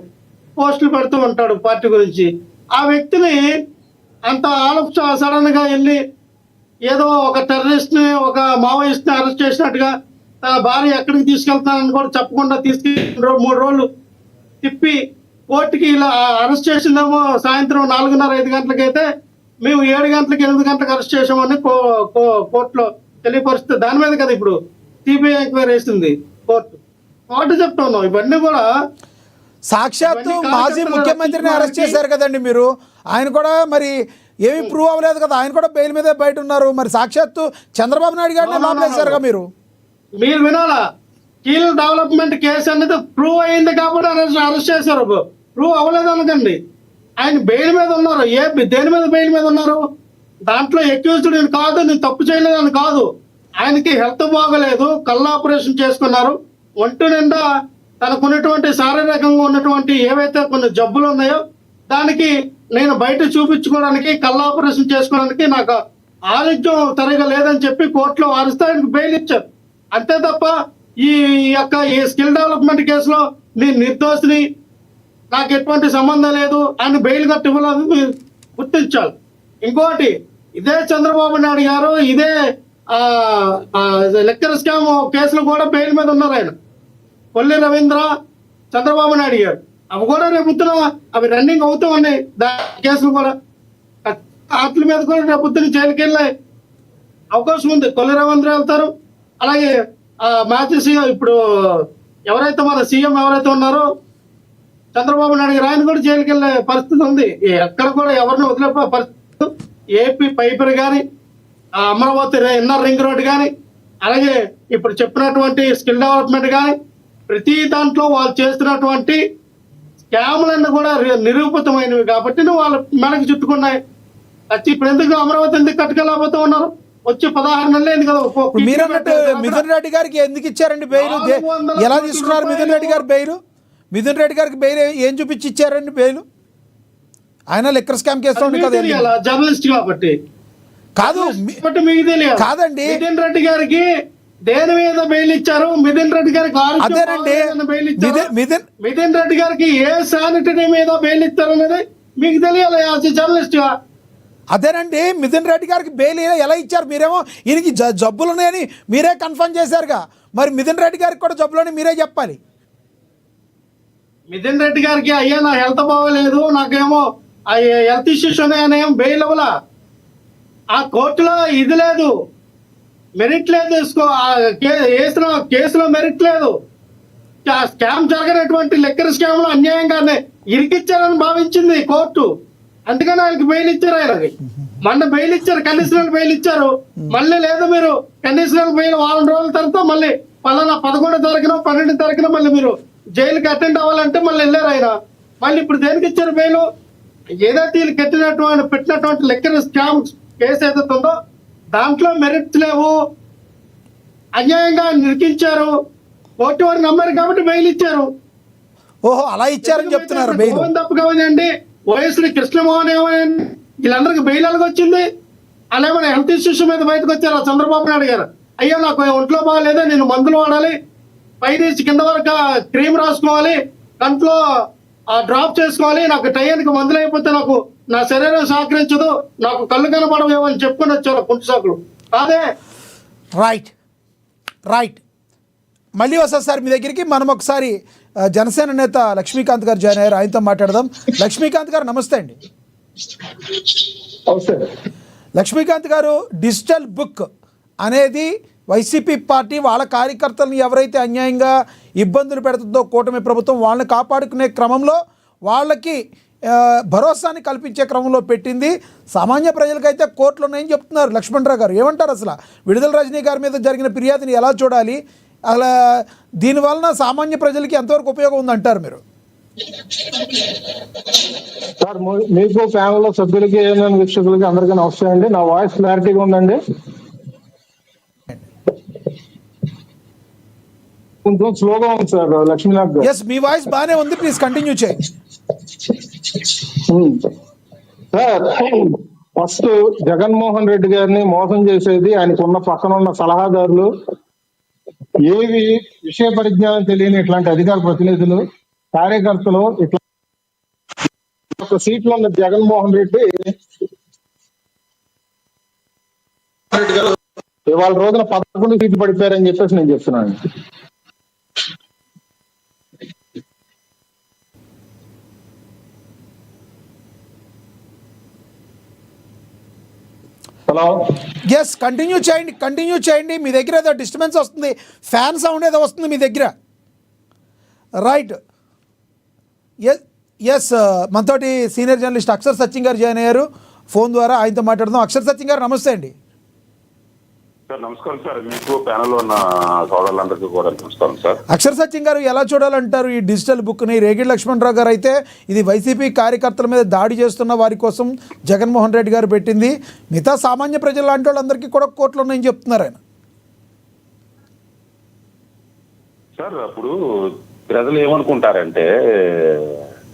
పోస్టులు పెడుతూ ఉంటాడు పార్టీ గురించి. ఆ వ్యక్తిని అంత సడన్ గా వెళ్ళి ఏదో ఒక టెర్రరిస్ట్ ని, ఒక మావోయిస్ట్ ని అరెస్ట్ చేసినట్టుగా తన భార్య ఎక్కడికి తీసుకెళ్తానని కూడా చెప్పకుండా తీసుకెళ్ళి 3 రోజులు తిప్పి కోర్టుకి ఇలా అరెస్ట్ చేసిందేమో సాయంత్రం 4:30-5 గంటలకైతే, మేము 7 గంటలకు 8 గంటలకు అరెస్ట్ చేసామని కోర్టులో తెలియపరిస్తే దాని మీద కదా ఇప్పుడు సిబిఐ ఎంక్వైరీ వేసింది కోర్టు చెప్తా ఉన్నాం. ఇవన్నీ కూడా సాక్షాత్తు మాజీ ముఖ్యమంత్రిని అరెస్ట్ చేశారు కదండి మీరు, ఆయన కూడా మరి ఏమీ ప్రూవ్ అవ్వలేదు కదా, ఆయన కూడా బెయిల్ మీద బయట ఉన్నారు. మరి సాక్షాత్తు చంద్రబాబు నాయుడు గారిని లోపలేశారుగా మీరు. మీరు వినాలా, స్కిల్ డెవలప్మెంట్ కేసు అనేది ప్రూవ్ అయింది కాబట్టి అరెస్ట్ చేశారు. ప్రూవ్ అవ్వలేదు అనకండి, ఆయన బెయిల్ మీద ఉన్నారు. దేని మీద బెయిల్ మీద ఉన్నారు? దాంట్లో అక్యూజ్డ్ నేను కాదు, నేను తప్పు చేయలేదని కాదు, ఆయనకి హెల్త్ బాగలేదు, కళ్ళు ఆపరేషన్ చేసుకున్నారు. ఒంటి నిండా తనకున్నటువంటి శారీరకంగా ఉన్నటువంటి ఏవైతే కొన్ని జబ్బులు ఉన్నాయో దానికి నేను బయట చూపించుకోవడానికి, కళ్ళు ఆపరేషన్ చేసుకోవడానికి నాకు ఆరోగ్యం సరిగా లేదని చెప్పి కోర్టులో వారిస్తే ఆయనకు బెయిల్ ఇచ్చారు. అంతే తప్ప ఈ స్కిల్ డెవలప్మెంట్ కేసులో నేను నిర్దోషిని, నాకు ఎటువంటి సంబంధం లేదు, ఆయన బెయిల్ కట్టి ఇవ్వలేదు మీరు గుర్తించాలి. ఇంకోటి, ఇదే చంద్రబాబు నాయుడు గారు ఇదే లెక్కర్ స్కామ్ కేసులు కూడా బెయిల్ మీద ఉన్నారు. ఆయన కొల్లి రవీంద్ర, చంద్రబాబు నాయుడు గారు, అవి కూడా రేపుతున్న అవి రన్నింగ్ అవుతూ ఉన్నాయి. కేసులు కూడా వాటి మీద కూడా రేపుతున్న జైలుకి వెళ్ళే అవకాశం ఉంది. కొల్లి రవీంద్ర వెళ్తారు, అలాగే మ్యాచెస్ ఇప్పుడు ఎవరైతే మన సీఎం ఎవరైతే ఉన్నారో చంద్రబాబు నాయుడు గారు ఆయన కూడా జైలుకి వెళ్ళే పరిస్థితి ఉంది. ఎక్కడ కూడా ఎవరిని వదిలే పరిస్థితి. ఏపీ పైపర్ కానీ, అమరావతి ఇన్నర్ రింగ్ రోడ్ కానీ, అలాగే ఇప్పుడు చెప్పినటువంటి స్కిల్ డెవలప్మెంట్ కానీ, ప్రతి దాంట్లో వాళ్ళు చేస్తున్నటువంటి స్కాములన్నీ కూడా నిరూపితమైనవి కాబట్టి వాళ్ళ మెడకి చుట్టుకున్నాయి. వచ్చి ఇప్పుడు ఎందుకు అమరావతి ఎందుకు కట్టుకెళ్ళబోతూ ఉన్నారు? వచ్చి 16 నెలలు అయింది కదా. మీరు అన్నట్టు మిథున్ రెడ్డి గారికి ఎందుకు ఇచ్చారండి బెయిల్? ఎలా తీసుకున్నారు మిథున్ రెడ్డి గారు బెయిల్? మిథున్ రెడ్డి గారికి బెయిల్ ఏం చూపించి ఇచ్చారండి బెయిల్? ఆయన లిక్కర్ స్కామ్ కేసులో కదా, జర్నలిస్ట్ కాబట్టి కాదు మీకు తెలియదు. కాదండి, మిథున్ రెడ్డి గారికి దేని మీద బెయిల్ ఇచ్చారు? మిథున్ రెడ్డి గారికి అదేనండి మిథున్ రెడ్డి గారికి ఏ శానిటరీ మీద బెయిల్ ఇచ్చారు అనేది మీకు తెలియాలి యాజ్ జర్నలిస్ట్ గా. అదేనండి, మిథున్ రెడ్డి గారికి బెయిల్ ఎలా ఇచ్చారు? మీరేమో ఈయనకి జబ్బులు ఉన్నాయని మీరే కన్ఫర్మ్ చేశారుగా, మరి మిథున్ రెడ్డి గారికి కూడా జబ్బులని మీరే చెప్పాలి. మిథున్ రెడ్డి గారికి అయ్యా నా హెల్త్ బాగోలేదు, నాకేమో హెల్త్ ఇష్యూస్ ఉన్నాయనేం బెయిల్ అవ్వలా. ఆ కోర్టులో ఇది లేదు, మెరిట్ లేదు, వేసిన కేసులో మెరిట్ లేదు. స్కామ్ జరగనటువంటి లెక్కర్ స్కామ్ లో అన్యాయంగానే ఇరికిచ్చారని భావించింది కోర్టు. అందుకని ఆయనకి బెయిల్ ఇచ్చారు. ఆయనకి మొన్న బెయిల్ ఇచ్చారు, కండిషనల్ బెయిల్ ఇచ్చారు. మళ్ళీ లేదు మీరు కండిషనల్ బెయిల్ వారం రోజుల తర్వాత మళ్ళీ పలానా 11 తారీఖున 12 తారీఖున మళ్ళీ మీరు జైలుకి అటెండ్ అవ్వాలంటే మళ్ళీ వెళ్ళారు ఆయన. మళ్ళీ ఇప్పుడు దేనికి ఇచ్చారు బెయిల్? ఏదైతే వీళ్ళు పెట్టినటువంటి లెక్కర్ స్కామ్ కేసు ఏదైతే ఉందో దాంట్లో మెరిట్స్ లేవు, అన్యాయంగా నిరికించారు. కోర్టు వారు నమ్మారు కాబట్టి బెయిల్ ఇచ్చారు. ఓహో, అలా ఇచ్చారని చెప్తున్నారు. బెయిల్ తప్పు కావదండి. వైఎస్ఆర్ కృష్ణమోహన్ ఏమైంది, వీళ్ళందరికీ బెయిల్ ఎలాగొచ్చింది? అలాగే హెల్త్ ఇష్యూస్ మీద బయటకు వచ్చారు చంద్రబాబు నాయుడు గారు. అయ్యో నాకు ఒంట్లో బాగాలేదా, నేను మందులు వాడాలి, పైనుంచి కింద వరకు క్రీమ్ రాసుకోవాలి, కంట్లో డ్రాప్ చేసుకోవాలి, నాకు టైంకి మందులు అయిపోతే నాకు నా శరీరం సహకరించదు, నాకు కళ్ళు కనపడవేమో అని చెప్పుకొని వచ్చారు కుంటు సాకులు కాదే. రైట్ మళ్ళీ వస్తా సార్ మీ దగ్గరికి. మనం ఒకసారి జనసేన నేత లక్ష్మీకాంత్ గారు జాయిన్ అయ్యారు, ఆయనతో మాట్లాడదాం. లక్ష్మీకాంత్ గారు నమస్తే అండి. లక్ష్మీకాంత్ గారు, డిజిటల్ బుక్ అనేది వైసీపీ పార్టీ వాళ్ళ కార్యకర్తలను ఎవరైతే అన్యాయంగా ఇబ్బందులు పెడుతుందో కూటమి ప్రభుత్వం వాళ్ళని కాపాడుకునే క్రమంలో వాళ్ళకి భరోసాని కల్పించే క్రమంలో పెట్టింది. సామాన్య ప్రజలకైతే కోర్టులు ఉన్నాయని చెప్తున్నారు. లక్ష్మణరావు గారు ఏమంటారు? అసలు విడుదల రజనీ గారి మీద జరిగిన ఫిర్యాదుని ఎలా చూడాలి? అలా దీనివలన సామాన్య ప్రజలకి ఎంతవరకు ఉపయోగం ఉందంటారు మీరు? సార్, మీకు ఫ్యామిలీలో సభ్యులకి ఏమైనా వీక్షకులకి అందరికీ నమస్కారం అండి. నా వాయిస్ క్లారిటీగా ఉందండి? కొంచెం స్లోగా ఉంది సార్ లక్ష్మీనాథ్ గారు. ఎస్, మీ వాయిస్ బాగానే ఉంది, ప్లీజ్ కంటిన్యూ చేయండి. సార్, ఫస్ట్ జగన్మోహన్ రెడ్డి గారిని మోసం చేసేది ఆయనకున్న పక్కన ఉన్న సలహాదారులు, ఏవి విషయ పరిజ్ఞానం తెలియని ఇట్లాంటి అధికార ప్రతినిధులు, కార్యకర్తలు. ఇట్లా సీట్లో ఉన్న జగన్మోహన్ రెడ్డి ఇవాళ రోజున 11 సీట్లు పడిపోయారని చెప్పేసి నేను చెప్తున్నాను. హలో, ఎస్, కంటిన్యూ చేయండి. మీ దగ్గర ఏదో డిస్టర్బెన్స్ వస్తుంది, ఫ్యాన్ సౌండ్ ఏదో వస్తుంది మీ దగ్గర. రైట్, ఎస్, మనతోటి సీనియర్ జర్నలిస్ట్ అక్షర్ సచిన్ గారు జాయిన్ అయ్యారు ఫోన్ ద్వారా, ఆయనతో మాట్లాడదాం. అక్షర్ సచిన్ గారు నమస్తే అండి. సార్ నమస్కారం సార్, మీకు ప్యానెల్లో ఉన్న సోదరులందరికీ కూడా నమస్కారం సార్. అక్షర్ సచిన్ గారు, ఎలా చూడాలంటారు ఈ డిజిటల్ బుక్ని? రేగిడి లక్ష్మణరావు గారు అయితే ఇది వైసీపీ కార్యకర్తల మీద దాడి చేస్తున్న వారి కోసం జగన్మోహన్ రెడ్డి గారు పెట్టింది, మిగతా సామాన్య ప్రజల లాంటి వాళ్ళందరికీ కూడా కోర్టులు ఉన్నాయని చెప్తున్నారు ఆయన. సార్, అప్పుడు ప్రజలు ఏమనుకుంటారంటే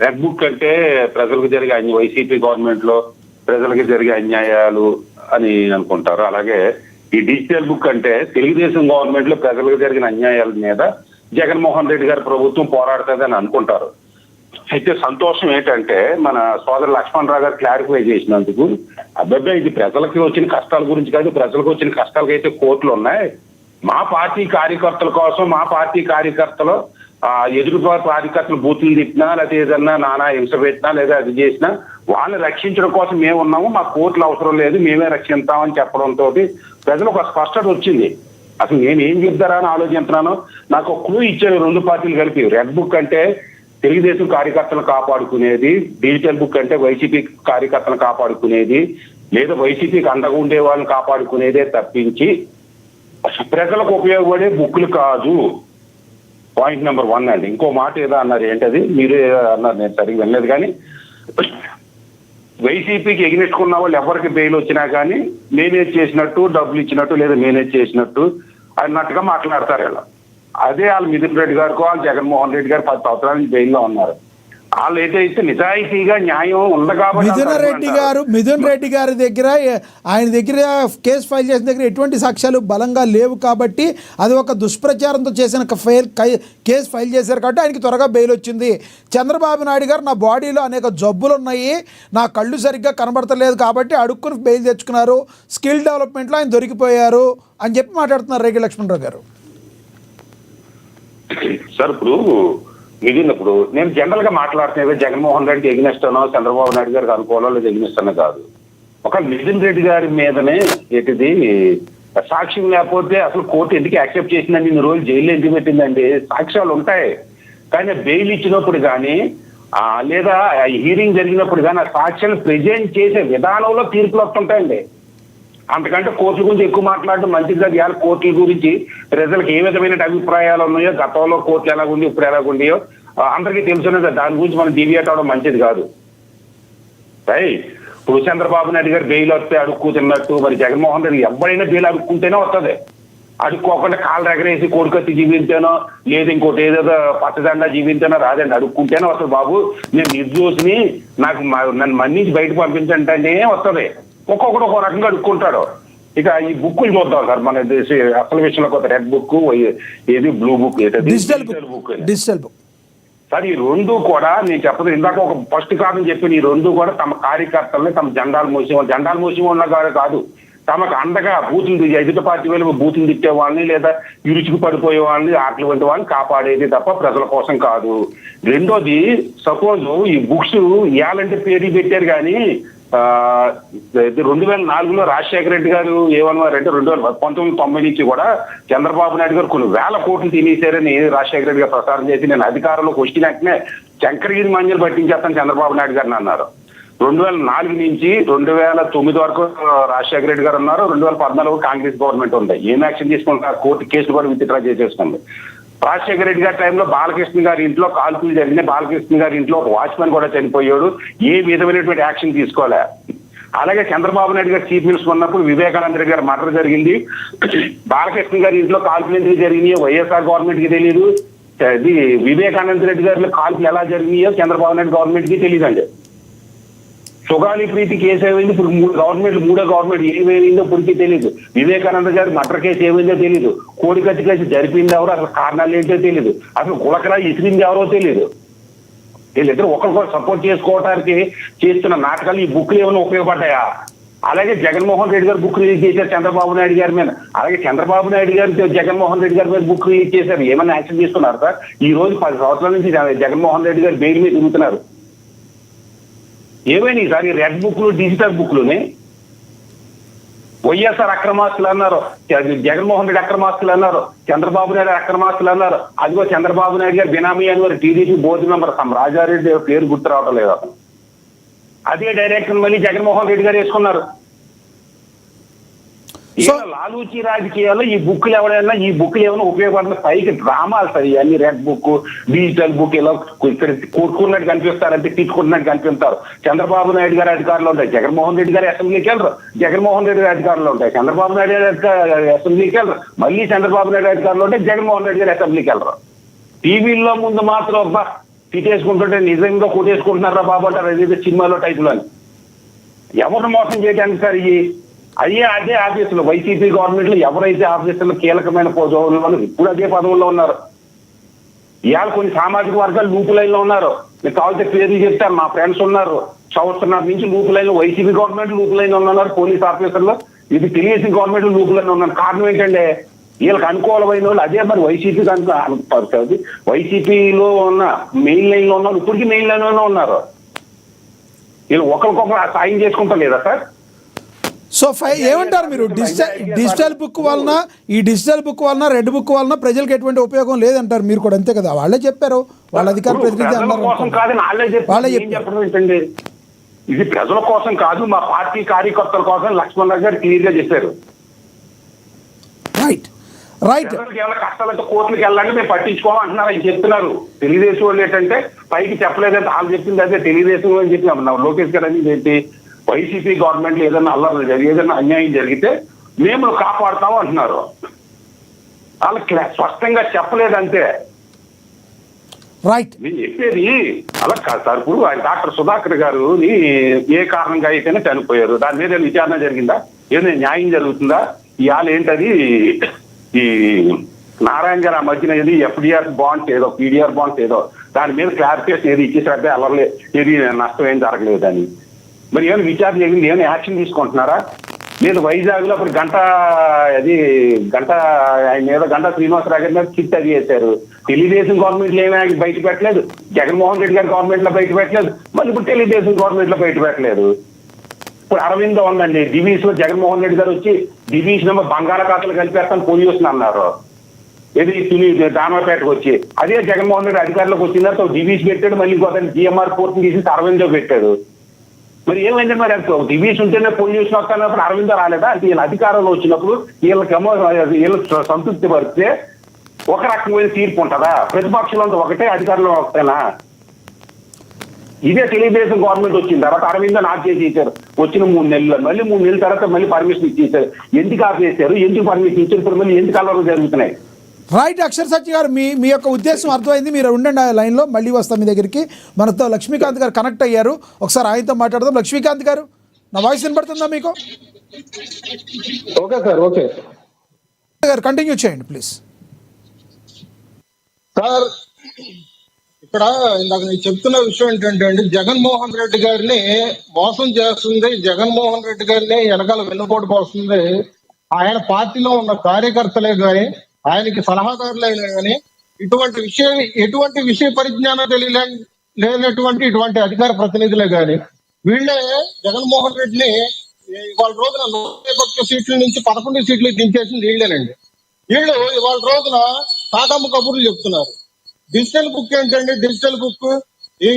రెడ్ బుక్ అంటే ప్రజలకు జరిగే వైసీపీ గవర్నమెంట్ లో ప్రజలకు జరిగే అన్యాయాలు అని అనుకుంటారు. అలాగే ఈ డిజిటల్ బుక్ అంటే తెలుగుదేశం గవర్నమెంట్ లో ప్రజలకు జరిగిన అన్యాయాల మీద జగన్మోహన్ రెడ్డి గారి ప్రభుత్వం పోరాడుతుందని అనుకుంటారు. అయితే సంతోషం ఏంటంటే మన సోదరు లక్ష్మణరావు గారు క్లారిఫై చేసినందుకు, అబ్బాయి ఇది ప్రజలకి వచ్చిన కష్టాల గురించి కాదు, ప్రజలకు వచ్చిన కష్టాలకైతే కోర్టులు ఉన్నాయి. మా పార్టీ కార్యకర్తల కోసం, మా పార్టీ కార్యకర్తలు ఎదురు కార్యకర్తలు బూతులు తిట్టినా లేదా ఏదన్నా నానా హింస పెట్టినా లేదా అది చేసినా వాళ్ళని రక్షించడం కోసం మేము ఉన్నాము, మా కోర్టులు అవసరం లేదు, మేమే రక్షిస్తామని చెప్పడంతో ప్రజలకు ఒక స్పష్టత వచ్చింది. అసలు నేను ఏం చెప్తారా అని ఆలోచిస్తున్నాను. నాకు ఒక క్లూ ఇచ్చారు రెండు పార్టీలు కలిపి. రెడ్ బుక్ అంటే తెలుగుదేశం కార్యకర్తలను కాపాడుకునేది, డిజిటల్ బుక్ అంటే వైసీపీ కార్యకర్తలను కాపాడుకునేది, లేదా వైసీపీకి అండగా ఉండే వాళ్ళని కాపాడుకునేదే తప్పించి ప్రజలకు ఉపయోగపడే బుక్లు కాదు. పాయింట్ నెంబర్ 1 అండి. ఇంకో మాట ఏదో అన్నారు, ఏంటది మీరే అన్నారు, నేను సరిగ్గా వినలేదు. కానీ వైసీపీకి ఎగినెట్టుకున్న వాళ్ళు ఎవరికి బెయిల్ వచ్చినా కానీ మేనేజ్ చేసినట్టు, డబ్బులు ఇచ్చినట్టు లేదా మేనేజ్ చేసినట్టు అన్నట్టుగా మాట్లాడతారు ఇలా. అదే వాళ్ళు మిథున్ రెడ్డి గారికి, వాళ్ళు జగన్మోహన్ రెడ్డి గారు 10 సంవత్సరాల నుంచి బెయిల్లో ఉన్నారు. వాళ్ళు ఏదైతే నిజాయితీగా న్యాయం ఉంది కాబట్టి మిథున్ రెడ్డి గారి దగ్గర, ఆయన దగ్గర కేసు ఫైల్ చేసిన దగ్గర ఎటువంటి సాక్ష్యాలు బలంగా లేవు కాబట్టి అది ఒక దుష్ప్రచారంతో చేసిన కేసు ఫైల్ చేశారు కాబట్టి ఆయనకి త్వరగా బెయిల్ వచ్చింది. చంద్రబాబు నాయుడు గారు నా బాడీలో అనేక జబ్బులు ఉన్నాయి, నా కళ్ళు సరిగ్గా కనబడతలేదు కాబట్టి అడుక్కుని బెయిల్ తెచ్చుకున్నారు, స్కిల్ డెవలప్మెంట్లో ఆయన దొరికిపోయారు అని చెప్పి మాట్లాడుతున్నారు రేగి లక్ష్మణరావు గారు. సార్ ఇప్పుడు మిగిలినప్పుడు నేను జనరల్ గా మాట్లాడుతున్నది జగన్మోహన్ రెడ్డికి ఎగ్నెస్టానో చంద్రబాబు నాయుడు గారికి అనుకోవాలో లేదా ఎగ్నెస్టానో కాదు. ఒక మిథున్ రెడ్డి గారి మీదనే ఏంటిది సాక్ష్యం లేకపోతే అసలు కోర్టు ఎందుకు యాక్సెప్ట్ చేసిందండి, ఇన్ని రోజులు జైల్లో ఎందుకు పెట్టిందండి? సాక్ష్యాలు ఉంటాయి కానీ బెయిల్ ఇచ్చినప్పుడు కానీ లేదా హీరింగ్ జరిగినప్పుడు కానీ ఆ సాక్ష్యాలు ప్రెజెంట్ చేసే విధానంలో తీర్పులు వస్తుంటాయండి. అంతకంటే కోర్టుల గురించి ఎక్కువ మాట్లాడడం మంచిది కాదు. ఇవాళ కోర్టుల గురించి ప్రజలకు ఏ విధమైన అభిప్రాయాలు ఉన్నాయో, గతంలో కోర్టులు ఎలాగుండి ఇప్పుడు ఎలాగుండియో అందరికీ తెలుసున్నది. దాని గురించి మనం డీవియేట్ అవడం మంచిది కాదు. ఇప్పుడు చంద్రబాబు నాయుడు గారు బెయిల్ వస్తే అడుక్కుతున్నట్టు మరి జగన్మోహన్ రెడ్డి ఎవరైనా బెయిల్ అడుక్కుంటేనే వస్తుంది. అడుక్కోకుండా కాళ్ళు ఎగరేసి కోడికత్తి జీవించానో లేదా ఇంకోటి ఏదేదో పచ్చదండా జీవించానో రాదండి. అడుక్కుంటేనే వస్తుంది. బాబు నేను నిర్దోషిని, నాకు నన్ను మన్నించి బయటకు పంపించంటేనే వస్తుంది. ఒక్కొక్కడు ఒక రకంగా అడుక్కుంటాడు. ఇక ఈ బుక్కులు చూద్దాం సార్, మన అసలు విషయంలో కొత్త రెడ్ బుక్, ఏది blue book, digital book sir. ఈ రెండు కూడా నేను చెప్పదు, ఇందాక ఒక ఫస్ట్ కాదని చెప్పిన ఈ రెండు కూడా తమ కార్యకర్తల్ని తమ జెండాలు మోసి ఉన్న కాదు, తమకు అండగా బూతులు ఎదుటి పార్టీ వాళ్ళు బూతులు తిట్టే వాళ్ళని లేదా ఇరుచుకు పడిపోయే వాళ్ళని అటువంటి వాళ్ళని కాపాడేది తప్ప ప్రజల కోసం కాదు. రెండోది, సపోజ్ ఈ బుక్స్ ఇవ్వాలంటే పేరు పెట్టారు కానీ 2004లో రాజశేఖర రెడ్డి గారు ఏమన్నారంటే 1990 నుంచి కూడా చంద్రబాబు నాయుడు గారు కొన్ని వేల కోట్లు తినేశారని రాజశేఖర రెడ్డి గారు ప్రచారం చేసి నేను అధికారంలోకి వచ్చిన వెంటనే శంకరగిరి మంజలు పట్టించేస్తాను చంద్రబాబు నాయుడు గారిని అన్నారు. 2004 నుంచి 2009 వరకు రాజశేఖర రెడ్డి గారు ఉన్నారు. 2014 కాంగ్రెస్ గవర్నమెంట్ ఉంది. ఏం యాక్షన్ తీసుకుంటారు? కోర్టు కేసులు కూడా విత్డ్రా చేసేసుకుంది. రాజశేఖర రెడ్డి గారి టైంలో బాలకృష్ణ గారి ఇంట్లో కాల్పులు జరిగినాయి. బాలకృష్ణ గారి ఇంట్లో ఒక వాచ్మెన్ కూడా చనిపోయాడు. ఏ విధమైనటువంటి యాక్షన్ తీసుకోలే. అలాగే చంద్రబాబు నాయుడు గారు చీఫ్ మినిస్టర్ ఉన్నప్పుడు వివేకానంద రెడ్డి గారి మర్డర్ జరిగింది. బాలకృష్ణ గారి ఇంట్లో కాల్పులు ఎందుకు జరిగినాయో వైఎస్ఆర్ గవర్నమెంట్ కి తెలియదు. వివేకానంద రెడ్డి గారిలో కాల్పులు ఎలా జరిగినాయో చంద్రబాబు నాయుడు గవర్నమెంట్ కి తెలియదండి. సుగాలి ప్రీతి కేసు ఏమైంది, ఇప్పుడు మూడో గవర్నమెంట్ ఏమైందో ఇప్పటికీ తెలియదు. వివేకానంద గారి మర్డర్ కేసు ఏమైందో తెలియదు. కోడికత్తి కేసు జరిపింది ఎవరో, అసలు కారణాలు ఏంటో తెలియదు. అసలు గులకరా ఇసిరింది ఎవరో తెలియదు. వీళ్ళిద్దరు ఒకరికొకరు సపోర్ట్ చేసుకోవడానికి చేస్తున్న నాటకాలు ఈ బుక్లు ఏమైనా ఉపయోగపడ్డాయా? అలాగే జగన్మోహన్ రెడ్డి గారు బుక్ రిలీజ్ చేశారు చంద్రబాబు నాయుడు గారి మీద. అలాగే చంద్రబాబు నాయుడు గారు జగన్మోహన్ రెడ్డి గారి మీద బుక్ రిలీజ్ చేశారు. ఏమైనా యాక్షన్ తీసుకున్నారు సార్? ఈ రోజు 10 సంవత్సరాల నుంచి జగన్మోహన్ రెడ్డి గారు బెయిల్ మీద తిరుగుతున్నారు. ఏమైనా ఈసారి రెడ్ బుక్లు, డిజిటల్ బుక్లుని వైఎస్ఆర్ అక్రమాస్తులు అన్నారు, జగన్మోహన్ రెడ్డి అక్రమాస్తులు అన్నారు, చంద్రబాబు నాయుడు అక్రమాస్తులు అన్నారు. అదిగో చంద్రబాబు నాయుడు గారు బినామీ అని టీడీపీ బోర్డు మెంబర్ రాజారెడ్డి పేరు గుర్తు రావడం లేదు అతను. అదే డైరెక్షన్ మళ్ళీ జగన్మోహన్ రెడ్డి గారు వేసుకున్నారు. లాలూచి రాజకీయాల్లో ఈ బుక్లు ఎవరైనా ఉపయోగపడుతున్న పైకి డ్రామాలు సార్ ఇవన్నీ. రెడ్ బుక్, డిజిటల్ బుక్ ఇలా ఇక్కడ కొట్టుకున్నట్టు కనిపిస్తారంటే తిట్టుకుంటున్నట్టు కనిపిస్తారు. చంద్రబాబు నాయుడు గారి అధికారంలో ఉంటాయి, జగన్మోహన్ రెడ్డి గారు అసెంబ్లీకి వెళ్ళరు. జగన్మోహన్ రెడ్డి గారి అధికారంలో ఉంటాయి, చంద్రబాబు నాయుడు గారి అసెంబ్లీకి వెళ్ళరు. మళ్ళీ చంద్రబాబు నాయుడు అధికారంలో ఉంటే జగన్మోహన్ రెడ్డి గారి అసెంబ్లీకి వెళ్ళరు. టీవీల్లో ముందు మాత్రం అబ్బా తిట్టేసుకుంటుంటే నిజంగా కొట్టేసుకుంటున్నారా బాబు అంటారు, ఏదైతే సినిమాలో టైపులో. ఎవరిని మోసం చేయడానికి సార్ ఇవి? అదే ఆఫీసులు వైసీపీ గవర్నమెంట్ లో ఎవరైతే ఆఫీసులు కీలకమైన పదవుల్లో ఇప్పుడు అదే పదవుల్లో ఉన్నారు. ఇవాళ కొన్ని సామాజిక వర్గాలు లూపు లైన్ లో ఉన్నారు. మీరు కావాల్సిన పేర్లు చెప్తారు. మా ఫ్రెండ్స్ ఉన్నారు, సంవత్సరం నుంచి లూపు లైన్ లో, వైసీపీ గవర్నమెంట్ లూపు లైన్ ఉన్నారు. పోలీస్ ఆఫీసర్లు ఇది తెలుగుదేశం గవర్నమెంట్ లూపు లైన్ ఉన్నారు. కారణం ఏంటంటే వీళ్ళకి అనుకూలమైన వాళ్ళు అదే మరి వైసీపీ అనుకుంటుంది. వైసీపీలో ఉన్న మెయిన్ లైన్ లో ఉన్న వాళ్ళు ఇప్పటికీ మెయిన్ లైన్ లోనే ఉన్నారు. వీళ్ళు ఒకరికొకరు సాయం చేసుకుంటా లేదా సార్? సో ఏమంటారు మీరు డిజిటల్ బుక్ వలన రెడ్ బుక్ వలన ప్రజలకు ఎటువంటి ఉపయోగం లేదంటారు మీరు కూడా, అంతే కదా? వాళ్ళే చెప్పారు, వాళ్ళ అధికార ప్రతినిధి ప్రజల అన్నారు. కోసం కాదని వాళ్ళే వాళ్ళే చెప్పారు. ఏం చెప్పడం ఏంటండి? ఇది ప్రజల కోసం కాదు, మా పార్టీ కార్యకర్తల కోసం లక్ష్మణ్ రావు గారు క్లియర్ గా చెప్పారు. రైట్. ప్రజలకు ఏమైనా కష్టాలంటే కోర్టులకు వెళ్ళాలని మేము పట్టించుకోమంటున్నారు అని చెప్తున్నారు. తెలుగుదేశం వాళ్ళు ఏంటంటే పైకి చెప్పలేదంటే వాళ్ళు చెప్పింది అదే తెలుగుదేశం అని చెప్పి లోకేష్ గారు అని ఏంటి, వైసీపీ గవర్నమెంట్ లో ఏదైనా అల్లరి జరిగి ఏదైనా అన్యాయం జరిగితే మేము కాపాడుతాము అంటున్నారు. వాళ్ళకి స్పష్టంగా చెప్పలేదంటే రైట్. నేను చెప్పేది అలా కాదు సార్. ఇప్పుడు ఆయన డాక్టర్ సుధాకర్ గారు ఏ కారణంగా అయితేనే చనిపోయారు, దాని మీద విచారణ జరిగిందా? ఏదైనా న్యాయం జరుగుతుందా? ఇవాళ ఏంటది ఈ నారాయణ గారు ఆ మధ్యన ఏది ఎఫ్డిఆర్ బాండ్స్ ఏదో పీడిఆర్ బాండ్స్ ఏదో దాని మీద క్లారిఫికేషన్ ఏది ఇచ్చేసరికి అల్లర్లే ఏది నష్టం ఏం జరగలేదని. మరి ఏమైనా విచారణ జరిగింది, ఏమైనా యాక్షన్ తీసుకుంటున్నారా? లేదు వైజాగ్ లో అప్పుడు గంట ఆయన ఏదో గంటా శ్రీనివాసరావు గారి మీద చిట్ అది చేశారు. తెలుగుదేశం గవర్నమెంట్ లో ఏమైనా బయట పెట్టలేదు, జగన్మోహన్ రెడ్డి గారి గవర్నమెంట్ లో బయట పెట్టలేదు, మళ్ళీ ఇప్పుడు తెలుగుదేశం గవర్నమెంట్ లో బయట పెట్టలేదు. ఇప్పుడు అరవిందో ఉందండి డివిస్ లో జగన్మోహన్ రెడ్డి గారు వచ్చి డివిస్ నెంబర్ బంగాళాఖాతాలు కలిపేస్తాను పోనీ వస్తుంది అన్నారు. ఏది తుని దానవపేటకు వచ్చి అదే జగన్మోహన్ రెడ్డి అధికారంలోకి వచ్చిన తర్వాత డివిస్ పెట్టాడు, మళ్ళీ ఇంకోదాన్ని జిఎంఆర్ పోర్ట్ తీసి అరవిందో పెట్టాడు. మరి ఏమైంది? మరి డివిస్ ఉంటేనే పొల్యూషన్ వస్తున్నప్పుడు అరవిందో రాలేదా? అంటే వీళ్ళ అధికారంలో వచ్చినప్పుడు వీళ్ళు సంతృప్తి పరిస్తే ఒక రకమైన తీర్పు ఉంటుందా? ప్రతిపక్షంలో ఒకటే, అధికారంలో ఒకటేనా? ఇదే తెలుగుదేశం గవర్నమెంట్ వచ్చిన తర్వాత అరవిందో ఆఫ్ చేసి ఇచ్చారు. వచ్చిన 3 నెలలు, మళ్ళీ 3 నెలల తర్వాత మళ్ళీ పర్మిషన్ ఇచ్చేసారు. ఎందుకు ఆఫ్ చేశారు, ఎందుకు పర్మిషన్ ఇచ్చారు, ఇప్పుడు మళ్ళీ ఎందుకు అల్లర్లు జరుగుతున్నాయి? రైట్. అక్షర్ సత్య గారు, మీ యొక్క ఉద్దేశం అర్థమైంది. మీరు ఉండండి ఆ లైన్లో, మళ్ళీ వస్తాం మీ దగ్గరికి. మనతో లక్ష్మీకాంత్ గారు కనెక్ట్ అయ్యారు, ఒకసారి ఆయనతో మాట్లాడదాం. లక్ష్మీకాంత్ గారు, నా వాయిస్ వినపడుతుందా మీకు? Okay sir. ఓకే గారు కంటిన్యూ చేయండి ప్లీజ్. సార్, ఇక్కడ ఇందాక నేను చెప్తున్న విషయం ఏంటంటే అండి, జగన్మోహన్ రెడ్డి గారిని మోసం చేస్తుంది, జగన్మోహన్ రెడ్డి గారిని వెనకాల వెన్నుపోటు పోస్తుంది ఆయన పార్టీలో ఉన్న కార్యకర్తలే కానీ, ఆయనకి సలహాదారులైనా కానీ ఎటువంటి విషయ పరిజ్ఞానం లేనటువంటి ఇటువంటి అధికార ప్రతినిధులే కానీ వీళ్ళే జగన్మోహన్ రెడ్డిని ఇవాళ రోజున 121 సీట్ల నుంచి 11 సీట్లు దించేసింది వీళ్ళేనండి. వీళ్ళు ఇవాళ రోజున తాకమ్మ కబుర్లు చెప్తున్నారు. డిజిటల్ బుక్ ఏంటండి? డిజిటల్ బుక్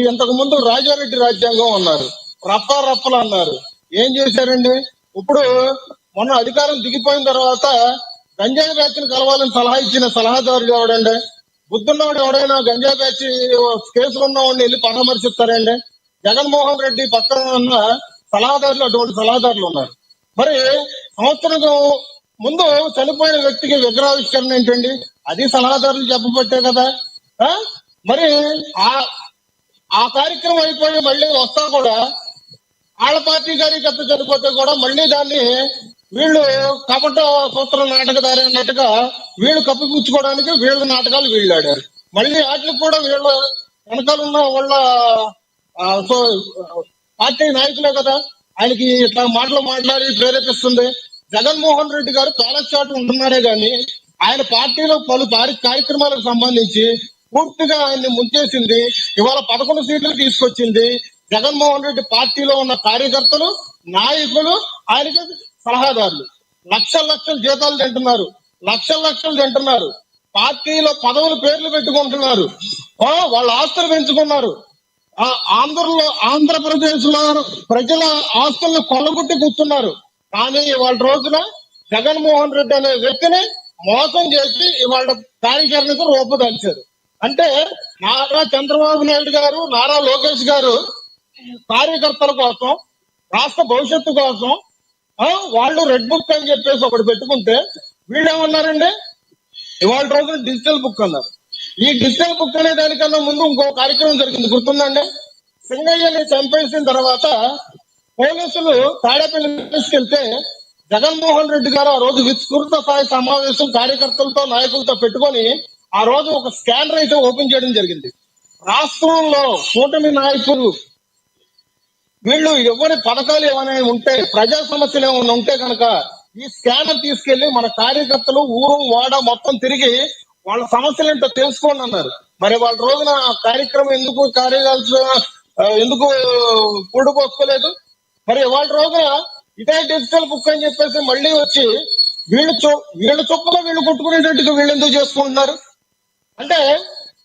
ఇంతకు ముందు రాజారెడ్డి రాజ్యాంగం అన్నారు, రప్పలు అన్నారు. ఏం చేశారండి? ఇప్పుడు మొన్న అధికారం దిగిపోయిన తర్వాత గంజాయి బ్యాచ్ ని కలవాలని సలహా ఇచ్చిన సలహాదారుడు ఎవడండి? బుద్ధున్నవాడు ఎవడైనా గంజాయి బ్యాచ్ కేసులు ఉన్నవాడిని వెళ్ళి పరామర్శిస్తారండి? జగన్మోహన్ రెడ్డి పక్కన ఉన్న సలహాదారులు అటువంటి సలహాదారులు ఉన్నారు. మరి సంవత్సరం ముందు చనిపోయిన వ్యక్తికి విగ్రహావిష్కరణ ఏంటండి? అది సలహాదారులు చెప్పబట్టే కదా. మరి ఆ కార్యక్రమం అయిపోయి మళ్ళీ వస్తా కూడా వాళ్ళ పార్టీ కార్యకర్త చనిపోతే కూడా మళ్ళీ దాన్ని వీళ్ళు కపట సూత్ర నాటకదారి అన్నట్టుగా వీళ్ళు కప్పిపుచ్చుకోవడానికి వీళ్ళ నాటకాలు వీళ్ళు ఆడారు. మళ్ళీ వాటికి కూడా వీళ్ళ వెనకాల ఉన్న వాళ్ళ పార్టీ నాయకులే కదా ఆయనకి ఇట్లా మాట్లాడి ప్రేరేపిస్తుంది. జగన్మోహన్ రెడ్డి గారు ప్యాలెస్ చాటు ఉంటున్నారే గాని ఆయన పార్టీలో పలు కార్యక్రమాలకు సంబంధించి పూర్తిగా ఆయన్ని ముంచేసింది. ఇవాళ 11 సీట్లు తీసుకొచ్చింది. జగన్మోహన్ రెడ్డి పార్టీలో ఉన్న కార్యకర్తలు, నాయకులు, ఆయనకి సలహాదారులు లక్షల జీతాలు తింటున్నారు. పార్టీలో పదవుల పేర్లు పెట్టుకుంటున్నారు. వాళ్ళ ఆస్తులు పెంచుకున్నారు. ఆంధ్రప్రదేశ్ లో ప్రజల ఆస్తులను కొల్లగొట్టి కూర్చున్నారు. కానీ ఇవాళ రోజున జగన్మోహన్ రెడ్డి అనే వ్యక్తిని మోసం చేసి ఇవాళ కార్యాచరణకు రూపొందించారు. అంటే నారా చంద్రబాబు నాయుడు గారు, నారా లోకేష్ గారు కార్యకర్తల కోసం, రాష్ట్ర భవిష్యత్తు కోసం వాళ్ళు రెడ్ బుక్ అని చెప్పేసి ఒకటి పెట్టుకుంటే వీళ్ళు ఏమన్నారండి? ఇవాళ రోజున డిజిటల్ బుక్ అన్నారు. ఈ డిజిటల్ బుక్ అనే దానికన్నా ముందు ఇంకో కార్యక్రమం జరిగింది, గుర్తుందండి? సింగయ్యని చంపేసిన తర్వాత పోలీసులు తాడేపల్లి తీసుకెళ్తే జగన్మోహన్ రెడ్డి గారు ఆ రోజు విస్తృత స్థాయి సమావేశం కార్యకర్తలతో, నాయకులతో పెట్టుకొని ఆ రోజు ఒక స్కానర్ అయితే ఓపెన్ చేయడం జరిగింది. రాష్ట్రంలో కూటమి నాయకులు వీళ్ళు ఎవరి పథకాలు ఏమైనా ఉంటే, ప్రజా సమస్యలు ఏమైనా ఉంటే కనుక ఈ స్కానర్ తీసుకెళ్లి మన కార్యకర్తలు ఊరు వాడ మొత్తం తిరిగి వాళ్ళ సమస్యలు ఏంటో తెలుసుకోండి అన్నారు. మరి వాళ్ళ రోజున కార్యక్రమం ఎందుకు కూడుకోసుకోలేదు? మరి వాళ్ళ రోజున ఇదే డిజిటల్ బుక్ అని చెప్పేసి మళ్ళీ వచ్చి వీళ్ళ చొప్పున వీళ్ళు కొట్టుకునేటట్టుగా వీళ్ళు ఎందుకు చేసుకుంటున్నారు? అంటే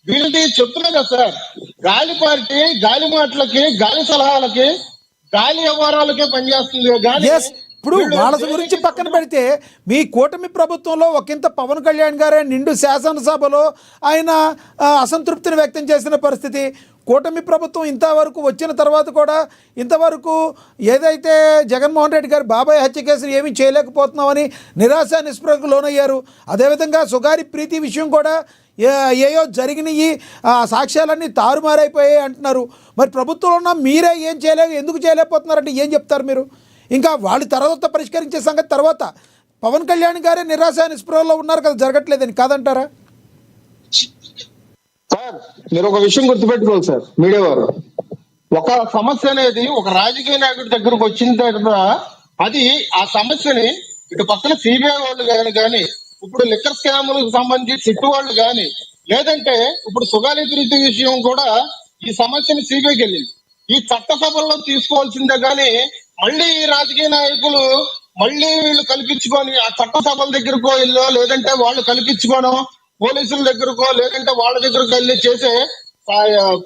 వీళ్ళది చెప్తున్నా కదా సార్, గాలి పార్టీ గాలి మాటలకి, గాలి సలహాలకి, గాలి వ్యవహారాలకే పనిచేస్తుంది కానీ ఎస్, ఇప్పుడు వాళ్ళ గురించి పక్కన పెడితే మీ కూటమి ప్రభుత్వంలో ఒకంత పవన్ కళ్యాణ్ గారే నిండు శాసనసభలో ఆయన అసంతృప్తిని వ్యక్తం చేసిన పరిస్థితి. కూటమి ప్రభుత్వం ఇంతవరకు వచ్చిన తర్వాత కూడా ఇంతవరకు ఏదైతే జగన్మోహన్ రెడ్డి గారు బాబాయ్ హత్య కేసులు ఏమీ చేయలేకపోతున్నామని నిరాశ నిస్పృహకు లోనయ్యారు. అదేవిధంగా సుగారి ప్రీతి విషయం కూడా ఏయో జరిగినాయి, సాక్ష్యాలన్నీ తారుమారైపోయాయి అంటున్నారు. మరి ప్రభుత్వంలో ఉన్న మీరే ఏం ఎందుకు చేయలేకపోతున్నారంటే ఏం చెప్తారు మీరు? ఇంకా వాళ్ళు తర్వాత పరిష్కరించే సంగతి తర్వాత. పవన్ కళ్యాణ్ గారే నిరాశ నిస్పృహలో ఉన్నారు కదా, జరగట్లేదని కాదంటారా? సార్ మీరు ఒక విషయం గుర్తుపెట్టుకోవాలి సార్, మీడియా వారు, ఒక సమస్య అనేది ఒక రాజకీయ నాయకుడి దగ్గరకు వచ్చిన తర్వాత అది ఆ సమస్యని ఇటు పక్కన సిబిఐ వాళ్ళు కానీ ఇప్పుడు లిక్కర్ స్కాములకు సంబంధించి సిట్టు వాళ్ళు కానీ, లేదంటే ఇప్పుడు సుగాలి ప్రీతి విషయం కూడా ఈ సమస్యని సిబిఐకి వెళ్ళింది. ఈ చట్టసభల్లో తీసుకోవాల్సిందే కానీ మళ్ళీ ఈ రాజకీయ నాయకులు మళ్ళీ వీళ్ళు కల్పించుకొని ఆ చట్టసభల దగ్గరకో ఇల్లో, లేదంటే వాళ్ళు కల్పించుకోనో పోలీసుల దగ్గరకో, లేదంటే వాళ్ళ దగ్గరకు వెళ్ళి చేసే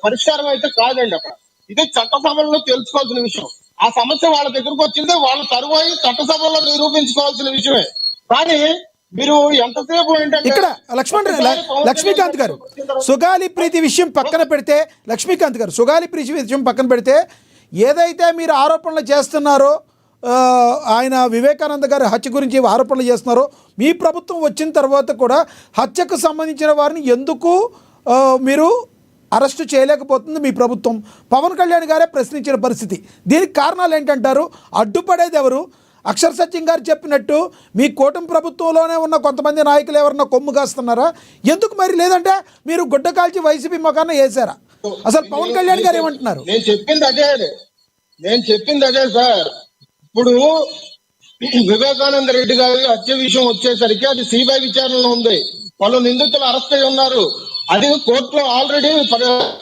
పరిష్కారం అయితే కాదండి అక్కడ. ఇది చట్టసభల్లో తెలుసుకోవాల్సిన విషయం. ఆ సమస్య వాళ్ళ దగ్గరకు వచ్చిందే వాళ్ళ తరువాయి చట్టసభల్లో నిరూపించుకోవాల్సిన విషయమే. కానీ మీరు ఎంతసేపు ఏంటంటే ఇక్కడ లక్ష్మీకాంత్ గారు సుగాలి ప్రీతి విషయం పక్కన పెడితే, లక్ష్మీకాంత్ గారు సుగాలి ప్రీతి విషయం పక్కన పెడితే, ఏదైతే మీరు ఆరోపణలు చేస్తున్నారో ఆయన వివేకానంద గారి హత్య గురించి ఆరోపణలు చేస్తున్నారో, మీ ప్రభుత్వం వచ్చిన తర్వాత కూడా హత్యకు సంబంధించిన వారిని ఎందుకు మీరు అరెస్టు చేయలేకపోతుంది మీ ప్రభుత్వం? పవన్ కళ్యాణ్ గారే ప్రశ్నించిన పరిస్థితి. దీనికి కారణాలు ఏంటంటారు? అడ్డుపడేది ఎవరు? అక్షర్ సత్యం గారు చెప్పినట్టు మీ కూటమి ప్రభుత్వంలోనే ఉన్న కొంతమంది నాయకులు ఎవరన్నా కొమ్ము కాస్తున్నారా? ఎందుకు మరి? లేదంటే మీరు గుడ్డ కాల్చి వైసీపీ మొఖాన వేసారా? అసలు పవన్ కళ్యాణ్ గారు ఏమంటున్నారు? నేను చెప్పింది అదే సార్. ఇప్పుడు వివేకానంద రెడ్డి గారి హత్య విషయం వచ్చేసరికి అది సిబిఐ విచారణలో ఉంది. వాళ్ళు నిందితులు అరెస్ట్ అయి ఉన్నారు. అది కోర్టులో ఆల్రెడీ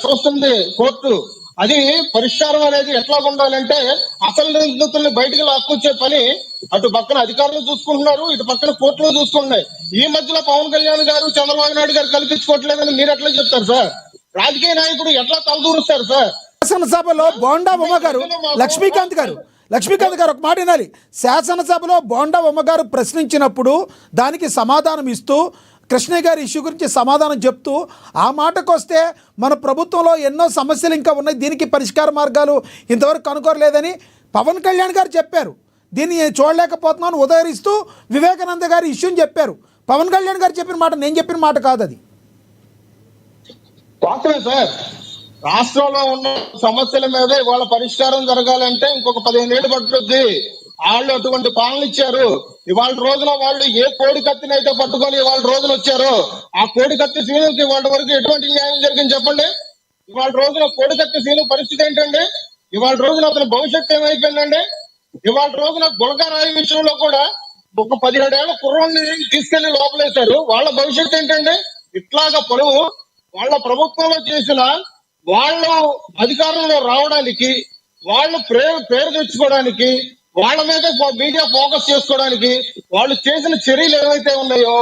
చూస్తుంది కోర్టు. అది పరిష్కారం అనేది ఎట్లా ఉండాలంటే అసలు నిందితుల్ని బయటకు లాక్కొచ్చే పని అటు పక్కన అధికారులు చూసుకుంటున్నారు, ఇటు పక్కన కోర్టులు చూసుకుంటున్నాయి. ఈ మధ్యలో పవన్ కళ్యాణ్ గారు చంద్రబాబు నాయుడు గారు కల్పించుకోవట్లేదని మీరు ఎట్లా చెప్తారు సార్? రాజకీయ నాయకుడు ఎట్లా తలదూరుస్తారు సార్? శాసనసభలో బోండా ఉమ్మ గారు, లక్ష్మీకాంత్ గారు ఒక మాట వినాలి. శాసనసభలో బోండా ఉమ్మ గారు ప్రశ్నించినప్పుడు దానికి సమాధానం ఇస్తూ, కృష్ణయ్య గారి ఇష్యూ గురించి సమాధానం చెప్తూ, ఆ మాటకు వస్తే మన ప్రభుత్వంలో ఎన్నో సమస్యలు ఇంకా ఉన్నాయి, దీనికి పరిష్కార మార్గాలు ఇంతవరకు కనుగొనలేదని పవన్ కళ్యాణ్ గారు చెప్పారు. దీన్ని చూడలేకపోతున్నాను ఉదహరిస్తూ వివేకానంద గారి ఇష్యూని చెప్పారు. పవన్ కళ్యాణ్ గారు చెప్పిన మాట నేను చెప్పిన మాట కాదు అది. వాస్తవే సార్. రాష్ట్రంలో ఉన్న సమస్యల మీద ఇవాళ పరిష్కారం జరగాలంటే ఇంకొక 15 ఏళ్ళు పట్టుద్ది. వాళ్ళు అటువంటి పాలన ఇచ్చారు. ఇవాళ రోజున వాళ్ళు ఏ కోడి కత్తిని అయితే పట్టుకొని ఇవాళ రోజున వచ్చారో ఆ కోడి కత్తి సీనుకి ఇవాళ వరకు ఎటువంటి న్యాయం జరిగింది చెప్పండి? ఇవాళ రోజున కోడి కత్తి సీను పరిస్థితి ఏంటండి? ఇవాళ రోజున అతని భవిష్యత్తు ఏమైపోయిందండి? ఇవాళ రోజున గులకరాయి విషయంలో కూడా ఒక 17 ఏళ్ల కుర్రాన్ని తీసుకెళ్లి లోపలేశారు. వాళ్ళ భవిష్యత్తు ఏంటండి? ఇట్లాగా పలువు వాళ్ళ ప్రభుత్వంలో చేసిన వాళ్ళు అధికారంలో రావడానికి, వాళ్ళు పేరు తెచ్చుకోవడానికి, వాళ్ళ మీద మీడియా ఫోకస్ చేసుకోవడానికి వాళ్ళు చేసిన చర్యలు ఏవైతే ఉన్నాయో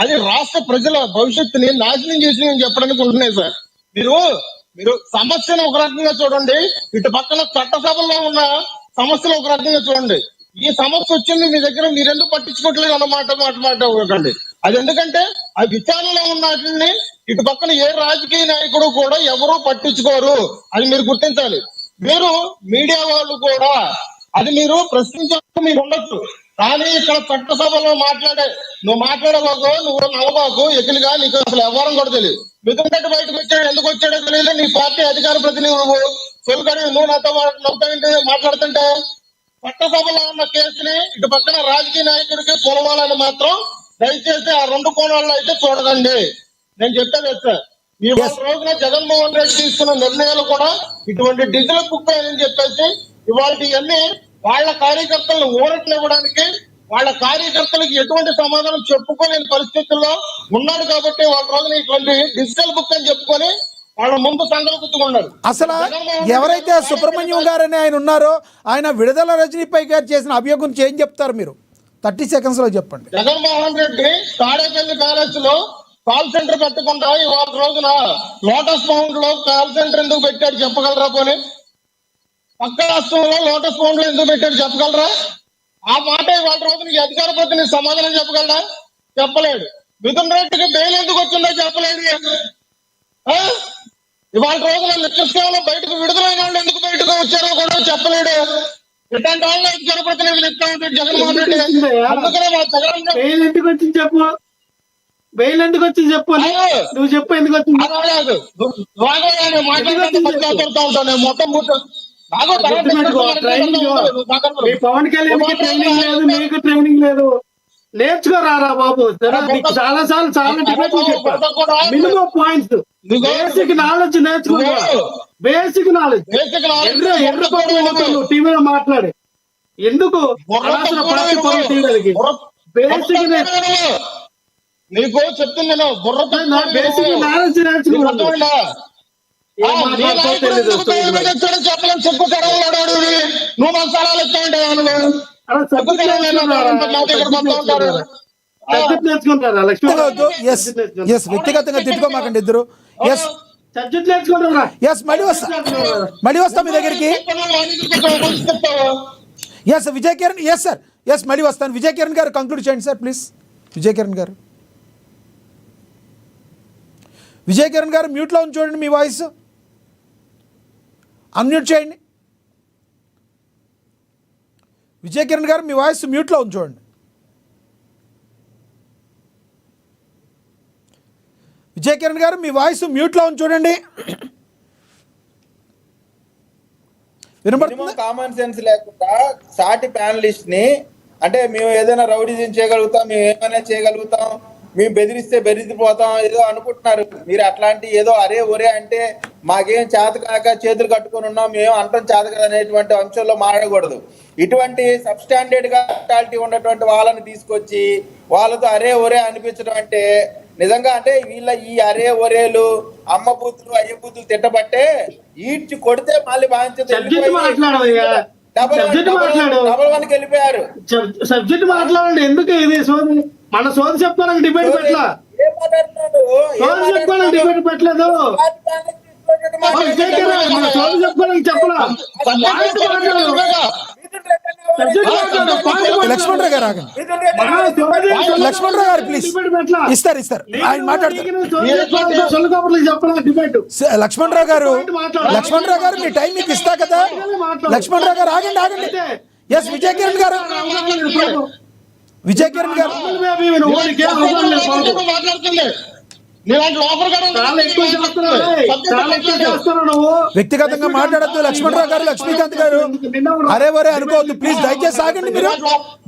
అది రాష్ట్ర ప్రజల భవిష్యత్తుని నాశనం చేసి చెప్పడానికి ఉంటున్నాయి సార్. మీరు సమస్యను ఒక రకంగా చూడండి, ఇటు పక్కన చట్టసభలో ఉన్న సమస్యలు ఒక రకంగా చూడండి. ఈ సమస్య వచ్చింది మీ దగ్గర, మీరెందుకు పట్టించుకోవట్లేదు అన్నమాట ఒకటండి. అది ఎందుకంటే ఆ విచారణలో ఉన్న వాటిని ఇటు పక్కన ఏ రాజకీయ నాయకుడు కూడా ఎవరూ పట్టించుకోరు. అది మీరు గుర్తించాలి. మీరు మీడియా వాళ్ళు కూడా అది మీరు ప్రశ్నించడం మీరు ఉండొచ్చు, కానీ ఇక్కడ చట్టసభలో నువ్వు మాట్లాడబాకు, నువ్వు నవ్వబాకు, ఎకిలిగా నీకు అసలు వ్యవహారం కూడా తెలియదు. మిథున్ బయటకు వచ్చాడు, ఎందుకు వచ్చాడో తెలియదు. నీ పార్టీ అధికార ప్రతినిధి నువ్వు సొలుకని నువ్వు నాతో మాట్లాడుతుంటే చట్టసభలో ఉన్న కేసుని ఇటు పక్కన రాజకీయ నాయకుడికి పొలవాలని మాత్రం దయచేసి ఆ 2 కోణాల్లో అయితే చూడదండి. నేను చెప్పేది సార్, ఈ రోజున జగన్మోహన్ రెడ్డి తీసుకున్న నిర్ణయాలు కూడా ఇటువంటి డిజిటల్ బుక్ అని చెప్పేసి ఇవాళ ఇవన్నీ వాళ్ళ కార్యకర్తలను ఊరట్నివ్వడానికి, వాళ్ళ కార్యకర్తలకు ఎటువంటి సమాధానం చెప్పుకోలేని పరిస్థితుల్లో ఉన్నాడు కాబట్టి వాళ్ళ రోజున ఇటువంటి డిజిటల్ బుక్ అని చెప్పుకొని వాళ్ళ ముందు సంఘం కుట్టుకున్నారు. అసలు ఎవరైతే సుబ్రహ్మణ్యం గారని ఆయన ఉన్నారో ఆయన విడుదల రజనీపై గారు చేసిన అభియోగం గురించి ఏం చెప్తారు మీరు? 30 సెకండ్స్ లో చెప్పండి. జగన్మోహన్ రెడ్డి తాడేపల్లి ప్యాలెస్ లో కాల్ సెంటర్ పెట్టకుండా ఇవాళ రోజున లోటస్ పౌండ్ లో కాల్ సెంటర్ ఎందుకు పెట్టాడు చెప్పగలరా? పోనీ పక్క రాష్ట్రంలో లోటస్ పౌండ్ లో ఎందుకు పెట్టాడు చెప్పగలరా? ఆ మాట ఇవాళ రోజున ఈ అధికార ప్రతినిధి సమాధానం చెప్పగలరా? చెప్పలేడు. మిథున్ రెడ్డికి బెయిల్ ఎందుకు వచ్చిందో చెప్పలేడు. ఆ? ఇవాళ రోజున నిత్యసేవలో బయటకు విడుదలైన వాళ్ళు ఎందుకు బయటకు వచ్చారో కూడా చెప్పలేడు. ఇట్లాంటి వాళ్ళు అధికార ప్రతినిధులు ఇస్తా ఉంటాడు జగన్మోహన్ రెడ్డి. అందుకనే మా జగన్ బెయిల్ ఎందుకు వచ్చింది చెప్పు, బెయిల్ ఎందుకు వచ్చింది చెప్పు, నువ్వు చెప్పు ఎందుకు వచ్చింది. మాట్లాడుతూ ఉంటాను మొత్తం ట్రైనింగ్ మీ పవన్ కళ్యాణ్ కి ట్రైనింగ్ లేదు, మీకు ట్రైనింగ్ లేదు. నేర్చుకోరారా బాబు. చాలా సార్లు చాలా డిబేట్లు చెప్పా. మినిమం పాయింట్స్, బేసిక్ నాలెడ్జ్ నేర్చుకుంటా. బేసిక్ నాలెడ్జ్ ఎర్ర పప్పు టీవీలో మాట్లాడి ఎందుకు అనవసర పార్టీ పనులు తీయడానికి బేసిక్ నీకు చెప్తుంది నేను బేసిక్ నాలెడ్జ్ నేర్చుకుంటా. చెప్పలేని చెప్పు కడవలాడు నువ్వు మన స్థలాలు ఎత్తావు. నేర్చుకుంటారా వ్యక్తిగతంగా తిట్టుకోమాకండి ఇద్దరు. Yes subject నేర్చుకుంటారా? ఎస్ మళ్ళీ వస్తాం మీ దగ్గరికి. Yes Vijay Kiran, yes sir, yes మళ్ళీ వస్తాను. విజయ్ కిరణ్ గారు కంక్లూడ్ చేయండి సార్ ప్లీజ్. విజయ్ కిరణ్ గారు, విజయ్ కిరణ్ గారు మ్యూట్లో ఉంది చూడండి, మీ వాయిస్ అన్మ్యూట్ చేయండి. విజయ్ కిరణ్ గారు మీ వాయిస్ మ్యూట్లో ఉంది చూడండి. విజయ్ కిరణ్ గారు మీ వాయిస్ మ్యూట్లో ఉంది చూడండి. వినపడుతుంది? కామన్ సెన్స్ లేకుండా సాటి ప్యానలిస్ట్ ని అంటే మేము ఏదైనా రౌడీజం చేయగలుగుతాం, మేము ఏమైనా చేయగలుగుతాం, మేము బెదిరిస్తే బెదిరిపోతాం ఏదో అనుకుంటున్నారు మీరు. అట్లాంటి ఏదో అరే ఒరే అంటే మాకేం చేత కాక చేతులు కట్టుకొని ఉన్నాం మేము అంతం చేత కదా అనేటువంటి అంశంలో మాట్లాడకూడదు. ఇటువంటి సబ్స్టాండర్డ్ గా మెంటాలిటీ ఉన్నటువంటి వాళ్ళని తీసుకొచ్చి వాళ్ళతో అరే ఒరే అనిపించడం అంటే నిజంగా అంటే వీళ్ళ ఈ అరే ఒరేలు అమ్మ బూతులు అయ్య బూతులు తిట్టబట్టే ఈడ్చి కొడితే మళ్ళీ డబల్ వన్కి వెళ్ళిపోయారు. సబ్జెక్ట్ మాట్లాడండి. ఎందుకు ఇది సోది? మన సోది చెప్పుకోవడానికి డిబేట్ పెట్టలా, సోది చెప్పుకోవడానికి డిబేట్ పెట్టలేదు. మన సోది చెప్పుకోవడానికి చెప్పలా. లక్ష్మణరావు గారు ఆగండి. లక్ష్మణరావు గారు ప్లీజ్. ఇస్తారు ఆయన మాట్లాడతారు. లక్ష్మణరావు గారు మీ టైం మీకు ఇస్తా కదా. లక్ష్మణరావు గారు ఆగండి. ఎస్ విజయ్ కిరణ్ గారు వ్యక్తిగతంగా మాట్లాడద్దు. లక్ష్మణరావు గారు, లక్ష్మీకాంత్ గారు అరే వరే అనుకోవద్దు ప్లీజ్. దయచేసి ఆగండి, మీరు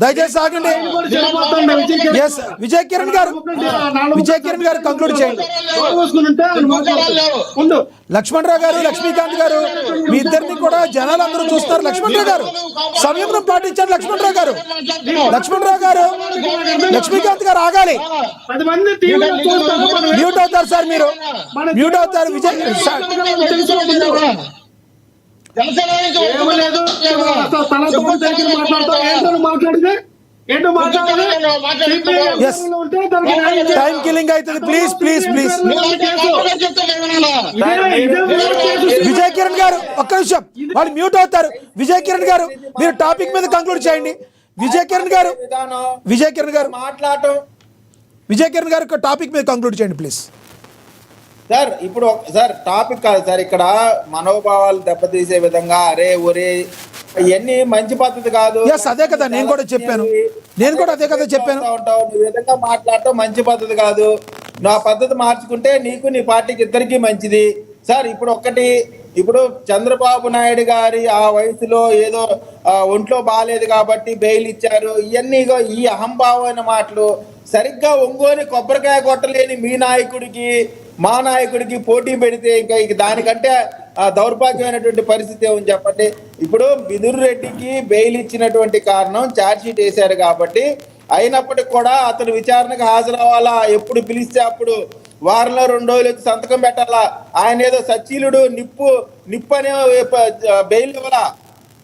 దయచేసి ఆగండి. ఎస్ విజయ్ కిరణ్ గారు కంక్లూడ్ చేయండి. లక్ష్మణరావు గారు, లక్ష్మీకాంత్ గారు మీ ఇద్దరిని కూడా జనాలు అందరూ చూస్తారు. లక్ష్మణరావు గారు సంయమనం పాటించండి. లక్ష్మణరావు గారు లక్ష్మీకాంత్ గారు ఆగాలి. మ్యూట్ అవుతారు సార్, మీరు మ్యూట్ అవుతారు. విజయ్ టైం కిల్లింగ్ అవుతుంది. ప్లీజ్ విజయ్ కిరణ్ గారు ఒక్క నిమిషం, వాళ్ళు మ్యూట్ అవుతారు. విజయ్ కిరణ్ గారు మీరు టాపిక్ మీద కంక్లూడ్ చేయండి. విజయ్ కిరణ్ గారు టాపిక్ మీద కంక్లూడ్ చేయండి ప్లీజ్. సార్ ఇప్పుడు సార్ టాపిక్ కాదు సార్, ఇక్కడ మనోభావాలు దెబ్బతీసే విధంగా అరే ఒరే ఇవన్నీ మంచి పద్ధతి కాదు. అదే కదా నేను కూడా చెప్పాను. నువ్వు విధంగా మాట్లాడటం మంచి పద్ధతి కాదు. నా పద్ధతి మార్చుకుంటే నీకు నీ పార్టీకి ఇద్దరికి మంచిది. సార్ ఇప్పుడు చంద్రబాబు నాయుడు గారి ఆ వయసులో ఏదో ఒంట్లో బాగాలేదు కాబట్టి బెయిల్ ఇచ్చారు. ఇవన్నీ ఈ అహంభావమైన మాటలు. సరిగ్గా ఒంగోని కొబ్బరికాయ కొట్టలేని మీ నాయకుడికి మా నాయకుడికి పోటీ పెడితే ఇంకా దానికంటే దౌర్భాగ్యమైనటువంటి పరిస్థితి ఏమని చెప్పండి. ఇప్పుడు మిథున్ రెడ్డికి బెయిల్ ఇచ్చినటువంటి కారణం ఛార్జ్షీట్ వేశారు కాబట్టి, అయినప్పటికి కూడా అతను విచారణకు హాజరవ్వాలా, ఎప్పుడు పిలిస్తే అప్పుడు వారంలో 2 రోజులు వచ్చి సంతకం పెట్టాలా. ఆయన ఏదో సచ్చీలుడు నిప్పు అనే బెయిల్ ఇవ్వాలా.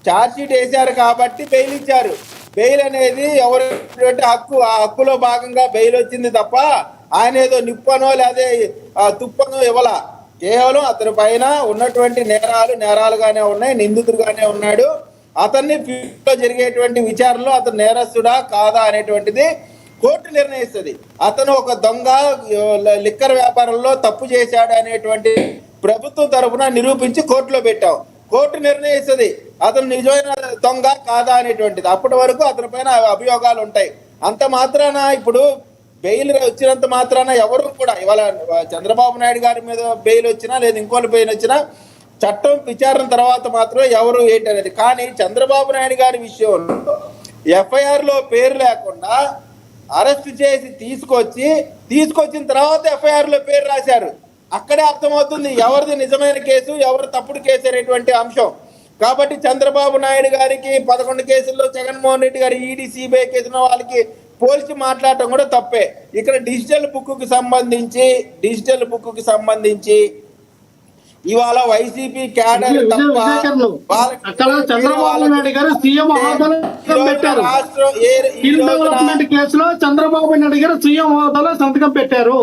ఛార్జ్ షీట్ వేశారు కాబట్టి బెయిల్ ఇచ్చారు. బెయిల్ అనేది ఎవరైతే హక్కు, ఆ హక్కులో భాగంగా బెయిల్ వచ్చింది తప్ప ఆయన ఏదో నిప్పనో లేదా తుప్పనో ఇవ్వాల. కేవలం అతని పైన ఉన్నటువంటి నేరాలుగానే ఉన్నాయి, నిందితుడుగానే ఉన్నాడు. అతన్ని ఫ్యూచర్లో జరిగేటువంటి విచారణలో అతను నేరస్తుడా కాదా అనేటువంటిది కోర్టు నిర్ణయిస్తుంది. అతను ఒక దొంగ, లిక్కర్ వ్యాపారంలో తప్పు చేశాడు అనేటువంటి ప్రభుత్వం తరఫున నిరూపించి కోర్టులో పెట్టాం. కోర్టు నిర్ణయిస్తుంది అతను నిజమైన దొంగ కాదా అనేటువంటిది. అప్పటి వరకు అతని పైన అభియోగాలు ఉంటాయి. అంత మాత్రాన ఇప్పుడు బెయిల్ వచ్చినంత మాత్రాన ఎవరు కూడా, ఇవాళ చంద్రబాబు నాయుడు గారి మీద బెయిల్ వచ్చినా లేదా ఇంకోటి బెయిల్ వచ్చినా చట్టం విచారణ తర్వాత మాత్రమే ఎవరు ఏంటి అనేది. కానీ చంద్రబాబు నాయుడు గారి విషయంలో ఎఫ్ఐఆర్లో పేరు లేకుండా అరెస్ట్ చేసి తీసుకొచ్చిన తర్వాత ఎఫ్ఐఆర్లో పేరు రాశారు. అక్కడే అర్థమవుతుంది ఎవరిది నిజమైన కేసు, ఎవరు తప్పుడు కేసు అనేటువంటి అంశం. కాబట్టి చంద్రబాబు నాయుడు గారికి 11 కేసుల్లో, జగన్మోహన్ రెడ్డి గారి ఈడీ సిబిఐ కేసులో వాళ్ళకి పోల్చి మాట్లాడటం కూడా తప్పే. ఇక్కడ డిజిటల్ బుక్కి సంబంధించి ఇవాళ వైసీపీ క్యాడర్ చంద్రబాబు నాయుడు గారు సీఎం హోదాలో పెట్టారు. కేసులో చంద్రబాబు నాయుడు గారు సీఎం హోదాలో సంతకం పెట్టారు.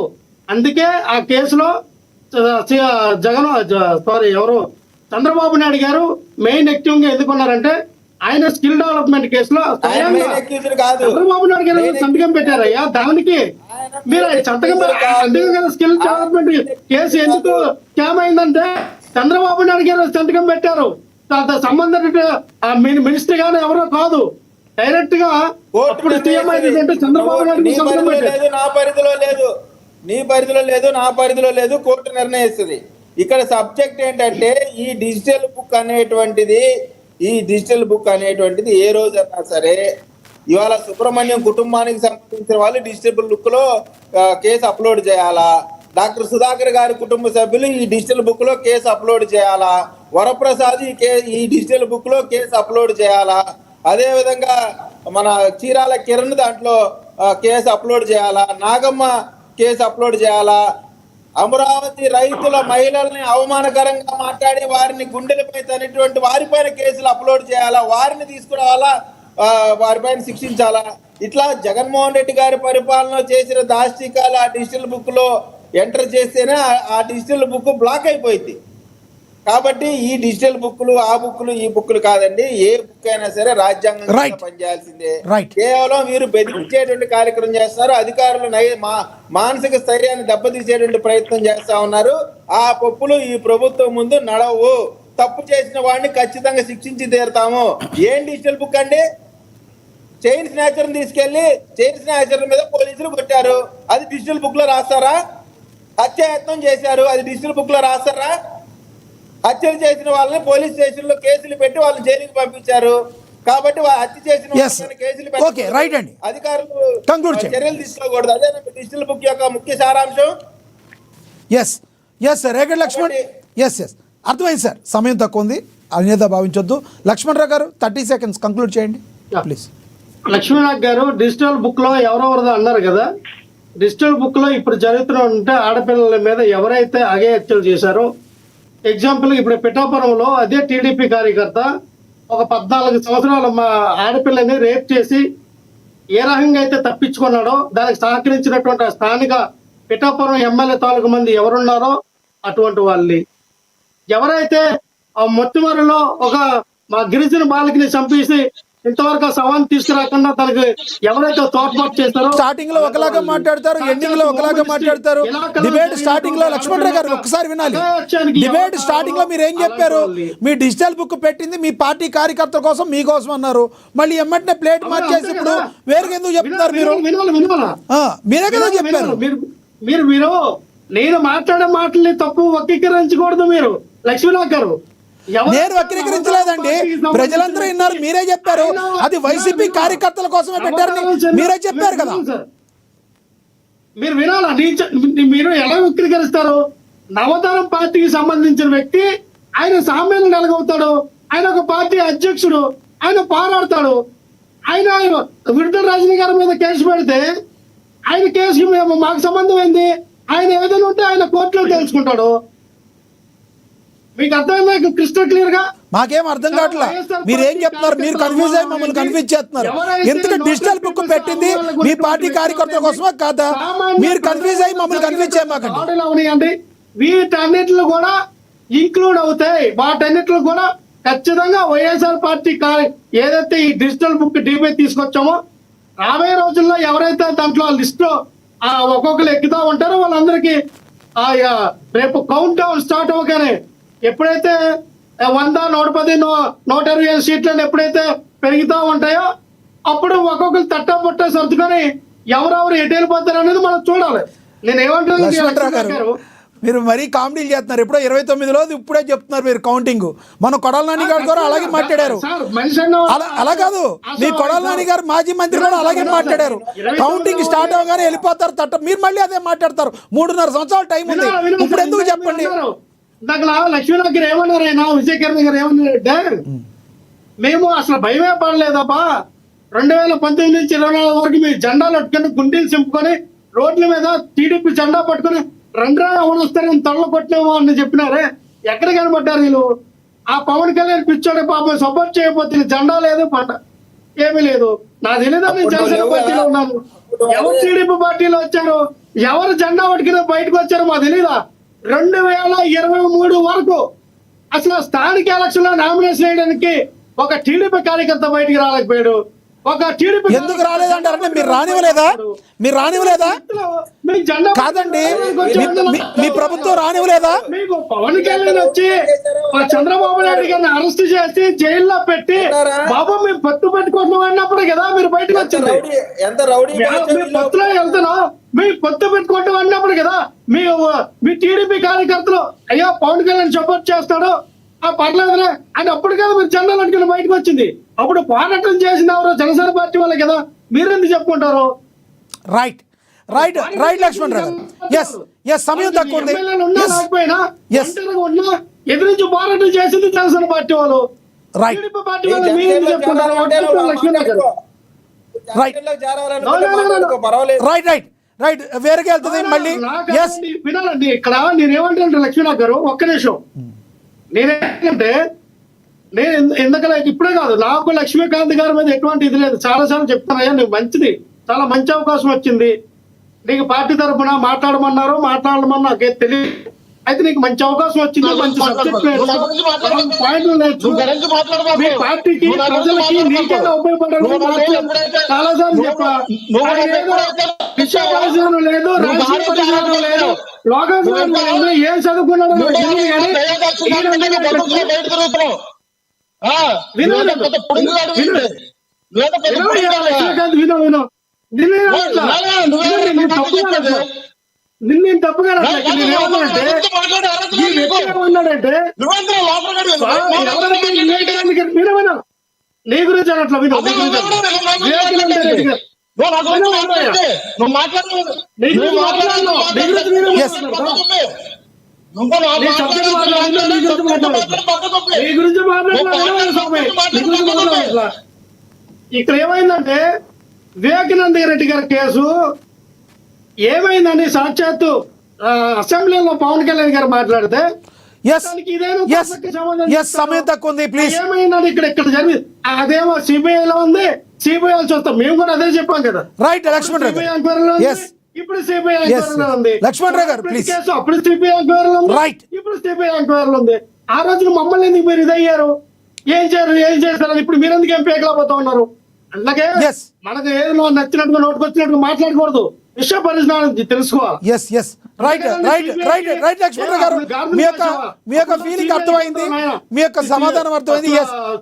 అందుకే ఆ కేసులో చంద్రబాబు నాయుడు గారు మెయిన్ యాక్టివ్ గా ఎందుకున్నారంటే ఆయన స్కిల్ డెవలప్మెంట్ కేసులో చంద్రబాబు నాయుడు గారు సంతకం పెట్టారయ్యా. దానికి మీరు సంతకం అందుకే కదా స్కిల్ డెవలప్మెంట్ కేసు ఎందుకు స్కామ్ అయిందంటే చంద్రబాబు నాయుడు గారు సంతకం పెట్టారు. సంబంధిత మినిస్టర్ గారు ఎవరో కాదు, డైరెక్ట్ గా అప్పుడు సీఎం అయిందంటే చంద్రబాబు నాయుడు సంతకం పెట్టారు. నీ పరిధిలో లేదు, కోర్టు నిర్ణయిస్తుంది. ఇక్కడ సబ్జెక్ట్ ఏంటంటే ఈ డిజిటల్ బుక్ అనేటువంటిది ఏ రోజన్నా సరే, ఇవాళ సుబ్రహ్మణ్యం కుటుంబానికి సంబంధించిన వాళ్ళు డిజిటల్ బుక్ లో కేసు అప్లోడ్ చేయాలా, డాక్టర్ సుధాకర్ గారి కుటుంబ సభ్యులు ఈ డిజిటల్ బుక్ లో కేసు అప్లోడ్ చేయాలా, వరప్రసాద్ ఈ డిజిటల్ బుక్ లో కేసు అప్లోడ్ చేయాలా, అదే విధంగా మన చీరాల కిరణ్ దాంట్లో కేసు అప్లోడ్ చేయాలా, నాగమ్మ కేసు అప్లోడ్ చేయాలా, అమరావతి రైతుల మహిళల్ని అవమానకరంగా మాట్లాడి వారిని గుండెలపై తనేటువంటి వారిపైన కేసులు అప్లోడ్ చేయాలా, వారిని తీసుకురావాలా, వారిపైన శిక్షించాలా. ఇట్లా జగన్మోహన్ రెడ్డి గారి పరిపాలన చేసిన దాష్టికాలు ఆ డిజిటల్ బుక్ లో ఎంటర్ చేస్తేనే ఆ డిజిటల్ బుక్ బ్లాక్ అయిపోయింది. కాబట్టి ఈ డిజిటల్ బుక్లు, ఆ బుక్లు, ఈ బుక్లు కాదండి. ఏ బుక్ అయినా సరే రాజ్యాంగం పనిచేయాల్సిందే. కేవలం మీరు బెదిరించేటువంటి కార్యక్రమం చేస్తున్నారు. అధికారులు మానసిక స్థైర్యాన్ని దెబ్బతీసేటువంటి ప్రయత్నం చేస్తా ఉన్నారు. ఆ పప్పులు ఈ ప్రభుత్వం ముందు నడవు. తప్పు చేసిన వాడిని ఖచ్చితంగా శిక్షించి తీరుతాము. ఏం డిజిటల్ బుక్ అండి? చైన్ స్నాచర్ తీసుకెళ్లి చైన్ స్నాచర్ మీద పోలీసులు కొట్టారు, అది డిజిటల్ బుక్ లో రాస్తారా? హత్యాయత్నం చేశారు, అది డిజిటల్ బుక్ లో రాస్తారా? హత్యలు చేసిన వాళ్ళని పోలీస్ స్టేషన్ లో కేసులు పెట్టి వాళ్ళని జైలుకి పంపించారు. కాబట్టి హత్య చేసిన కేసులు పెట్టి అధికారులు చర్యలు తీసుకోకూడదు. అదే డిజిటల్ బుక్ యొక్క ముఖ్య సారాంశం. రేగడి లక్ష్మణ్, అర్థమైంది సార్. సమయం తక్కువ ఉంది, అన్యత భావించొద్దు. లక్ష్మణ్ రావు గారు 30 seconds కంక్లూడ్ చేయండి ప్లీజ్. లక్ష్మీనాథ్ గారు డిజిటల్ బుక్ లో ఎవరెవరిదో అన్నారు కదా, డిజిటల్ బుక్ లో ఇప్పుడు జరుగుతున్న ఉంటే ఆడపిల్లల మీద ఎవరైతే అఘాయిత్యాలు చేశారో, ఎగ్జాంపుల్ ఇప్పుడు పిఠాపురంలో అదే టీడీపీ కార్యకర్త ఒక 14 సంవత్సరాల మా ఆడపిల్లని రేప్ చేసి ఏ రకంగా అయితే తప్పించుకున్నాడో దానికి సహకరించినటువంటి స్థానిక పిఠాపురం ఎమ్మెల్యే తాలూకు మంది ఎవరున్నారో అటువంటి వాళ్ళని, ఎవరైతే ఆ మొత్తిమరిలో ఒక మా గిరిజన బాలికని చంపేసి ఇంతవరకు సవాల్ తీసుకురాకుండా తనకి ఎవరైతే తోడ్పాటు చేస్తారో, స్టార్టింగ్ లో ఒకలాగా మాట్లాడతారు, ఎండింగ్ లో ఒకలాగా మాట్లాడతారు. డిబేట్ స్టార్టింగ్ లో లక్ష్మణ్ రావు గారు ఒక్కసారి వినాలి. డిబేట్ స్టార్టింగ్ లో మీరు ఏం చెప్పారు? మీ డిజిటల్ బుక్ పెట్టింది మీ పార్టీ కార్యకర్తల కోసం, మీకోసం అన్నారు. మళ్ళీ ఎమ్మటనే ప్లేట్ మార్చేసి ఇప్పుడు వేరుగా ఎందుకు చెప్తున్నారు? మీరు మీరే కదా చెప్పారు. మీరు నేను మాట్లాడే మాటల్ని తప్పు వక్రీకరించకూడదు. మీరు లక్ష్మీనాథ్ గారు, నేను వక్రీకరించలేదండి, ప్రజలందరూ విన్నారు, మీరే చెప్పారు. అది వైసీపీ కార్యకర్తల కోసమే పెట్టారని మీరే చెప్పారు కదా. మీరు వినాలా? మీరు ఎలా వక్రీకరిస్తారు? నవతరం పార్టీకి సంబంధించిన వ్యక్తి, ఆయన సామాన్యులు ఎలాగవుతాడు? ఆయన ఒక పార్టీ అధ్యక్షుడు, ఆయన పోరాడతాడు. ఆయన విడుదల రజనీ గారి మీద కేసు పెడితే ఆయన కేసుకి మాకు సంబంధం ఏంది? ఆయన ఏదైనా ఉంటే ఆయన కోర్టులో తెలుసుకుంటాడు. మీకు అర్థమైందా క్రిస్టల్ క్లియర్ గా? మాకేం అర్థం కావట్లా, మీరు ఏం చెప్తున్నారు? మీరు కన్ఫ్యూజ్ అయ్యి మమ్మల్ని కన్ఫ్యూజ్ చేస్తున్నారు. ఎందుకంటే డిజిటల్ బుక్ పెట్టింది మీ పార్టీ కార్యకర్తల కోసమా కాదా? మీరు కన్ఫ్యూజ్ అయ్యి మమ్మల్ని కన్ఫ్యూజ్ చేయమాకండి. అవునాయండి, వీటన్నిటిలో కూడా ఇంక్లూడ్ అవుతాయి. వాటన్నిటిలో కూడా ఖచ్చితంగా వైఎస్ఆర్ పార్టీ ఏదైతే ఈ డిజిటల్ బుక్ డిబే తీసుకొచ్చామో రాబోయే రోజుల్లో ఎవరైతే దాంట్లో లిస్ట్ లో ఒక్కొక్కరు ఎక్కుతా ఉంటారో వాళ్ళందరికీ రేపు కౌంట్ డౌన్ స్టార్ట్ అవ్వగానే ఎప్పుడైతే 100, 110, 120 సీట్లను ఎప్పుడైతే పెరుగుతా ఉంటాయో అప్పుడు ఒక్కొక్కరు తట్టబుట్ట సర్దుకొని ఎవరెవరు ఎటు వెళ్ళిపోతారు అనేది మనం చూడాలి. నేను లక్ష్మణరావు గారు ఏమంటున్నాను, మీరు మరీ కామెడీలు చేస్తున్నారు. ఎప్పుడో 29లో ఇప్పుడే చెప్తున్నారు మీరు కౌంటింగ్. మన కొడాల నాని గారు కూడా అలాగే మాట్లాడారు. అలా కాదు, మీ కొడాల నాని గారు మాజీ మంత్రి కూడా అలాగే మాట్లాడారు. కౌంటింగ్ స్టార్ట్ అవగానే వెళ్ళిపోతారు తట్ట. మీరు మళ్ళీ అదే మాట్లాడతారు. 3.5 సంవత్సరాల టైం ఉంది. ఇప్పుడు ఎందుకు చెప్పండి? నాకు లక్ష్మీనాథ్ గారు ఏమన్నారు, ఆయన విజయకరణ్ గారు ఏమన్నారంటే మేము అసలు భయమే పడలేదబ్బా, 2019 నుంచి 24 వరకు మీ జెండాలు పట్టుకొని గుండీలు చింపుకొని రోడ్ల మీద టీడీపీ జెండా పట్టుకొని రండ్రా ఎవరు వస్తారని తొడలు కొట్టినేమో అని చెప్పినారే. ఎక్కడ కనబడ్డారు వీళ్ళు? ఆ పవన్ కళ్యాణ్ పిచ్చోడే పాపం సపోర్ట్ చేయకపోతే జెండా లేదు, పంట ఏమీ లేదు. నా తెలియదు, నేను జనసేన పార్టీలో ఉన్నాను. ఎవరు టీడీపీ పార్టీలో వచ్చారు, ఎవరు జెండా పట్టుకుని బయటకు వచ్చారో మా తెలీదా? 2023 వరకు అసలు స్థానిక ఎలక్షన్ లో నామినేషన్ వేయడానికి ఒక టీడీపీ కార్యకర్త బయటికి రాలేకపోయాడు. ఒక టీడీపీ ఎందుకు రాలేదంటారంటే మీరు రానివ్వలేదా? మీరు రానివ్వలేదా? కాదండి, మీ ప్రభుత్వం రానివ్వలేదా? మీకు పవన్ కళ్యాణ్ వచ్చి చంద్రబాబు నాయుడు గారిని అరెస్ట్ చేసి జైల్లో పెట్టి బాబు మేము పత్తు పెట్టుకుంటున్నాం అన్నప్పుడు కదా మీరు బయటకు వచ్చింది. పత్తులో వెళ్తున్నా మీ పొత్తు పెట్టుకుంటాం అన్నప్పుడు కదా మీ టీడీపీ కార్యకర్తలు అయ్యో పవన్ కళ్యాణ్ సపోర్ట్ చేస్తాడు పర్లేదులే అని అప్పుడు కదా మీరు జెండాలు అట్టుకుని బయటకు వచ్చింది. అప్పుడు పోరాటం చేసిన ఎవరో జనసేన పార్టీ వాళ్ళే కదా, మీరెందుకు చెప్పుకుంటారు? రైట్ రైట్ రైట్ లక్ష్మణ్ రావు. ఎస్ సమయం తక్కువ ఉంది. ఎదురించి పోరాటం చేసింది జనసేన పార్టీ వాళ్ళు. రైట్ టీడీపీ పార్టీ వాళ్ళు మీరెందుకు చెప్పుకుంటారు? రైట్ రైట్ రైట్ వేరేగా వెళ్తుంది మళ్ళీ. వినాలండి, ఇక్కడ నేనేమంటానంటే లక్ష్మీనాథ్ గారు ఒక్క నిమిషం. నేనేంటంటే నేను ఎందుకలా ఇప్పుడే కాదు, నాకు లక్ష్మీకాంత్ గారి మీద ఎటువంటి ఇది లేదు. చాలా సార్లు చెప్తానయ్యా, నీకు మంచిది, చాలా మంచి అవకాశం వచ్చింది. నీకు పార్టీ తరఫున మాట్లాడమన్నారు, మాట్లాడమని నాకే తెలియదు. అయితే నీకు మంచి అవకాశం వచ్చింది, మంచి సబ్జెక్ట్ పాయింట్లు నేర్చు. మీ పార్టీకి ప్రజలకి నీకేదో ఉపయోగపడాలని చాలా సార్లు చెప్పా. విషయ పరిజ్ఞానం లేదు, రాజకీయ పరిజ్ఞానం లేదు, లోకం లేదు, ఏం చదువుకున్నాడో నిన్ను తప్పుగా ఉన్నాడంటే నీ గురించి అట్లా విను. ఇక్కడ ఏమైందంటే వివేకానంద రెడ్డి గారి కేసు ఏమైందని సాక్షాత్తు అసెంబ్లీలో పవన్ కళ్యాణ్ గారు మాట్లాడితే సమయం తక్కువ ఉంది ప్లీజ్. ఏమైందని ఇక్కడ జరిగింది అదేమో సిబిఐ లో ఉంది, సిబిఐ చూస్తాం. మేము కూడా అదే చెప్పాం కదా. రైట్ లక్ష్మణ్ రావు ఇప్పుడు సిబిఐ ఎంక్వైరీలో ఉంది. లక్ష్మణ్ రావు గారు ప్లీజ్. అప్పుడు సిబిఐ ఎంక్వైరీలో ఉంది, రైట్ ఇప్పుడు సిబిఐ ఎంక్వైరీలో ఉంది. ఆ రోజున మమ్మల్ని ఎందుకు మీరు ఇదయ్యారు, ఏం చేస్తారు? ఇప్పుడు మీరు ఎందుకు ఎంపీ ఎక్కలేకపోతా ఉన్నారు? అలాగే మనకు ఏదో నచ్చినట్టుగా నోటుకొచ్చినట్టుగా మాట్లాడకూడదు, విషయ పరిజ్ఞానం తెలుసుకోవాలి. Right right right right Lakshman గారు, మీ యొక్క ఫీలింగ్ అర్థమైంది, మీ యొక్క సమాధానం అర్థమైంది.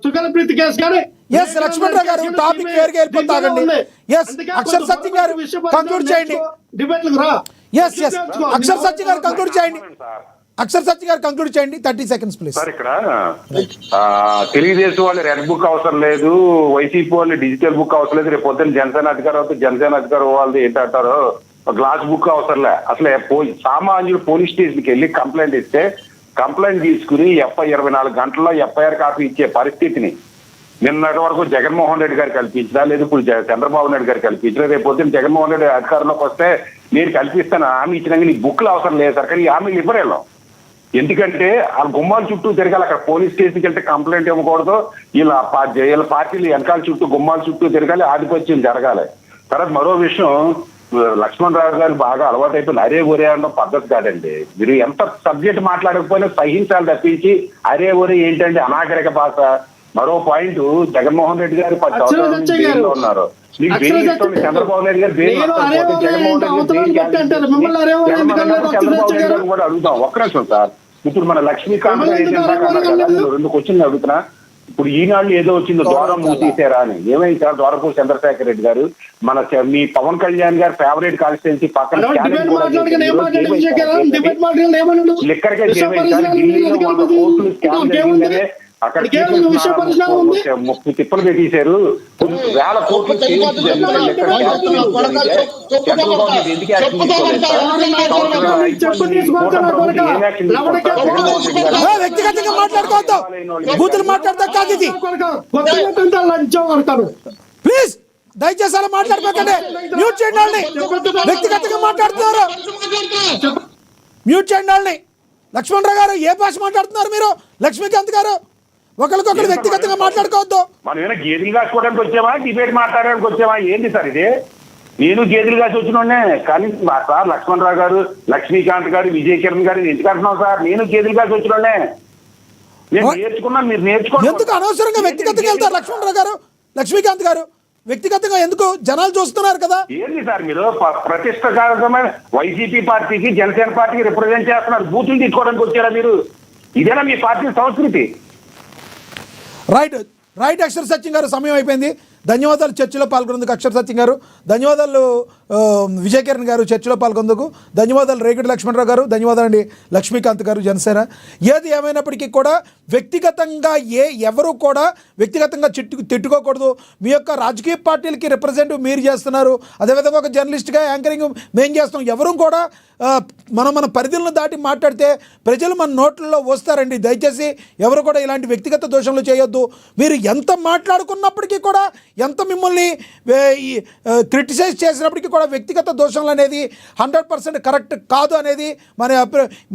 సుగలప్రీతి కేసు కానీ లక్ష్మణ్ రావు గారు టాపిక్ వేరుగా వెళ్ళిపోతాగండి. అక్షర్ సత్యం గారు కంక్లూడ్ చేయండి. డిబేట్లకు రా. అక్షర్ సత్యం గారు కంక్లూడ్ చేయండి. అక్షర్ సత్య గారు కంక్లూడ్ చేయండి. 30 seconds ప్లీజ్. సార్ ఇక్కడ తెలుగుదేశం వాళ్ళు రెడ్ బుక్ అవసరం లేదు, వైసీపీ వాళ్ళు డిజిటల్ బుక్ అవసరం లేదు, రేపు పొద్దున్న జనసేన అధికారం వాళ్ళు ఏంటంటారో గ్లాస్ బుక్ అవసరం లే. అసలు సామాన్యుడు పోలీస్ స్టేషన్కి వెళ్ళి కంప్లైంట్ ఇస్తే కంప్లైంట్ తీసుకుని 24 గంటల్లో ఎఫ్ఐఆర్ కాపీ ఇచ్చే పరిస్థితిని నిన్నటి వరకు జగన్మోహన్ రెడ్డి గారు కల్పించినా, లేదు ఇప్పుడు చంద్రబాబు నాయుడు గారు కల్పించినా, రేపు పొద్దున్న జగన్మోహన్ రెడ్డి అధికారంలోకి వస్తే నేను కల్పిస్తాను హామీ ఇచ్చినాక నీకు బుక్లు అవసరం లేదు సార్, కానీ ఈ హామీలు ఇవ్వరేళ్ళం. ఎందుకంటే ఆ గుమ్మాల చుట్టూ తిరగాలి. అక్కడ పోలీస్ స్టేషన్కి వెళ్తే కంప్లైంట్ ఇవ్వకూడదు, వీళ్ళ పార్టీలు వెనకాల చుట్టూ గుమ్మాల చుట్టూ తిరగాలి, ఆధిపత్యం జరగాలి. తర్వాత మరో విషయం, లక్ష్మణ్ రావు గారు బాగా అలవాటు అయిపోయింది అరే ఒరే అనడం పద్ధతి కాదండి. మీరు ఎంత సబ్జెక్ట్ మాట్లాడకపోయినా సహించాలి తప్పించి అరే ఒరే ఏంటంటే అనాగరిక భాష. మరో పాయింట్, జగన్మోహన్ రెడ్డి గారు 10 సంవత్సరాలు జైల్లో ఉన్నారు. మీకు బెయిల్ ఇస్తుంది చంద్రబాబు నాయుడు గారు, బెయిల్ జగన్మోహన్ రెడ్డి చంద్రబాబు నాయుడు గారు కూడా అడుగుతాం. ఒక్క నిమిషం సార్, ఇప్పుడు మన లక్ష్మీకాంత్ రెండు క్వశ్చన్లు అడుగుతున్నా. ఇప్పుడు ఈనాళ్ళు ఏదో వచ్చిందో ద్వారం మూసేసారా అని, ఏమైంది సార్? ద్వారపూడి చంద్రశేఖర్ రెడ్డి గారు మీ పవన్ కళ్యాణ్ గారి ఫేవరెట్ కాన్స్టిట్యున్సీ పక్కన లిక్కర్కే ఢిల్లీలో కోర్టులు స్కామ్ జరిగిందనే అక్కడ తిప్పలు పెట్టేశారు. వేల కోట్లు వ్యక్తిగతంగా మాట్లాడుకోవద్దు, బూతులు మాట్లాడతా కాదు ఇది. ప్లీజ్ దయచేసి అలా మాట్లాడుకోకండి. మ్యూట్ చేయండి వాళ్ళని, వ్యక్తిగతంగా మాట్లాడుతున్నారు. మ్యూట్ చేయండి వాళ్ళని. లక్ష్మణ్ రావు గారు ఏ భాష మాట్లాడుతున్నారు మీరు? లక్ష్మీకాంత్ గారు ఒకరికొకరు వ్యక్తిగతంగా మాట్లాడుకోవద్దు. మనం ఏమైనా గేదెలు కాసుకోవడానికి వచ్చామా, డిబేట్ మాట్లాడడానికి వచ్చామా? ఏంటి సార్ ఇది? నేను గేదెలు కాసి వచ్చినోడే, కానీ సార్ లక్ష్మణ్ రావు గారు, లక్ష్మీకాంత్ గారు, విజయ్ కిరణ్ గారు ఎందుకు అంటున్నాం సార్? నేను గేదెలు కాసి వచ్చినోడే, నేను నేర్చుకున్నాను, మీరు నేర్చుకోండి. ఎందుకు అనవసరంగా వ్యక్తిగతంగా వెళ్తారు లక్ష్మణ్ రావు గారు, లక్ష్మీకాంత్ గారు? వ్యక్తిగతంగా ఎందుకు? జనాలు చూస్తున్నారు కదా. ఏంటి సార్ మీరు ప్రతిష్టాత్మకమైన వైసీపీ పార్టీకి జనసేన పార్టీకి రిప్రజెంట్ చేస్తున్నారు, బూతులు తీసుకోవడానికి వచ్చారా మీరు? ఇదేనా మీ పార్టీ సంస్కృతి? రైట్ రైట్ అక్షర సత్యం గారు, సమయం అయిపోయింది. ధన్యవాదాలు చర్చలో పాల్గొనేందుకు అక్షర సత్యం గారు. ధన్యవాదాలు విజయ్ కిరణ్ గారు చర్చలో పాల్గొనేందుకు. ధన్యవాదాలు రేగడి లక్ష్మణరావు గారు. ధన్యవాదాలండి లక్ష్మీకాంత్ గారు జనసేన. ఏది ఏమైనప్పటికీ కూడా వ్యక్తిగతంగా ఎవరు కూడా వ్యక్తిగతంగా తిట్టుకోకూడదు. మీ యొక్క రాజకీయ పార్టీలకి రిప్రజెంటివ్ మీరు చేస్తున్నారు, అదేవిధంగా ఒక జర్నలిస్ట్గా యాంకరింగ్ మేము చేస్తాం. ఎవరు కూడా మన పరిధులను దాటి మాట్లాడితే ప్రజలు మన నోట్లలో వస్తారండి. దయచేసి ఎవరు కూడా ఇలాంటి వ్యక్తిగత దోషంలు చేయొద్దు. మీరు ఎంత మాట్లాడుకున్నప్పటికీ కూడా, ఎంత మిమ్మల్ని క్రిటిసైజ్ చేసినప్పటికీ కూడా వ్యక్తిగత దోషాలు అనేది 100% కరెక్ట్ కాదు అనేది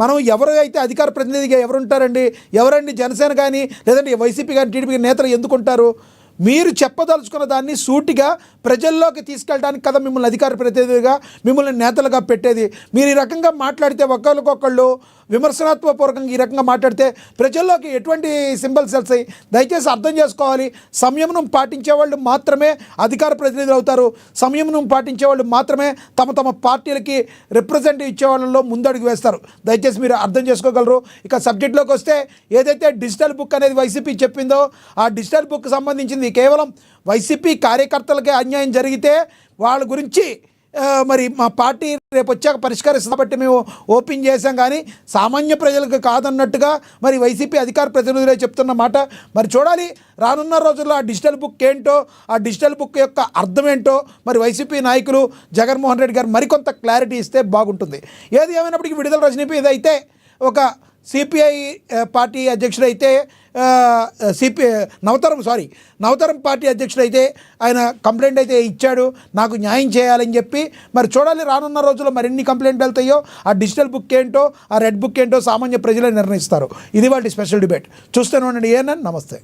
మనం ఎవరు అయితే అధికార ప్రతినిధిగా ఎవరుంటారండి? ఎవరండి జనసేన కానీ లేదంటే వైసీపీ కానీ టీడీపీ నేతలు ఎందుకుంటారు? మీరు చెప్పదలుచుకున్న దాన్ని సూటిగా ప్రజల్లోకి తీసుకెళ్ళడానికి కదా మిమ్మల్ని అధికార ప్రతినిధిగా, మిమ్మల్ని నేతలుగా పెట్టేది. మీరు ఈ రకంగా మాట్లాడితే, ఒకళ్ళకొకళ్ళు విమర్శనాత్మకపూర్వకంగా ఈ రకంగా మాట్లాడితే ప్రజల్లోకి ఎటువంటి సింబల్స్ వెళ్తాయి? దయచేసి అర్థం చేసుకోవాలి. సంయమనం పాటించేవాళ్ళు మాత్రమే అధికార ప్రతినిధులు అవుతారు. సంయమనం పాటించేవాళ్ళు మాత్రమే తమ పార్టీలకి రిప్రజెంటేటివ్ ఇచ్చే వాళ్ళలో ముందడుగు వేస్తారు. దయచేసి మీరు అర్థం చేసుకోగలరు. ఇక సబ్జెక్ట్లోకి వస్తే, ఏదైతే డిజిటల్ బుక్ అనేది వైసీపీ చెప్పిందో, ఆ డిజిటల్ బుక్ సంబంధించింది కేవలం వైసీపీ కార్యకర్తలకే అన్యాయం జరిగితే వాళ్ళ గురించి మరి మా పార్టీ రేపు వచ్చాక పరిష్కరిస్తుంది కాబట్టి మేము ఓపెన్ చేసాం, కానీ సామాన్య ప్రజలకు కాదన్నట్టుగా మరి వైసీపీ అధికార ప్రతినిధులే చెప్తున్న మాట. మరి చూడాలి రానున్న రోజుల్లో ఆ డిజిటల్ బుక్ ఏంటో, ఆ డిజిటల్ బుక్ యొక్క అర్థం ఏంటో మరి వైసీపీ నాయకులు జగన్మోహన్ రెడ్డి గారు మరికొంత క్లారిటీ ఇస్తే బాగుంటుంది. ఏది ఏమైనప్పటికీ విడుదల రజనీ ఇదైతే ఒక సిపిఐ పార్టీ అధ్యక్షుడైతే నవతరం పార్టీ అధ్యక్షుడైతే ఆయన కంప్లైంట్ అయితే ఇచ్చాడు, నాకు న్యాయం చేయాలని చెప్పి. మరి చూడాలి రానున్న రోజుల్లో మరిన్ని కంప్లైంట్ వెళ్తాయో, ఆ డిజిటల్ బుక్ ఏంటో, ఆ రెడ్ బుక్ ఏంటో సామాన్య ప్రజలే నిర్ణయిస్తారు. ఇది వాటి స్పెషల్ డిబేట్. చూస్తూనే ఉండండి. ఏనన్ నమస్తే.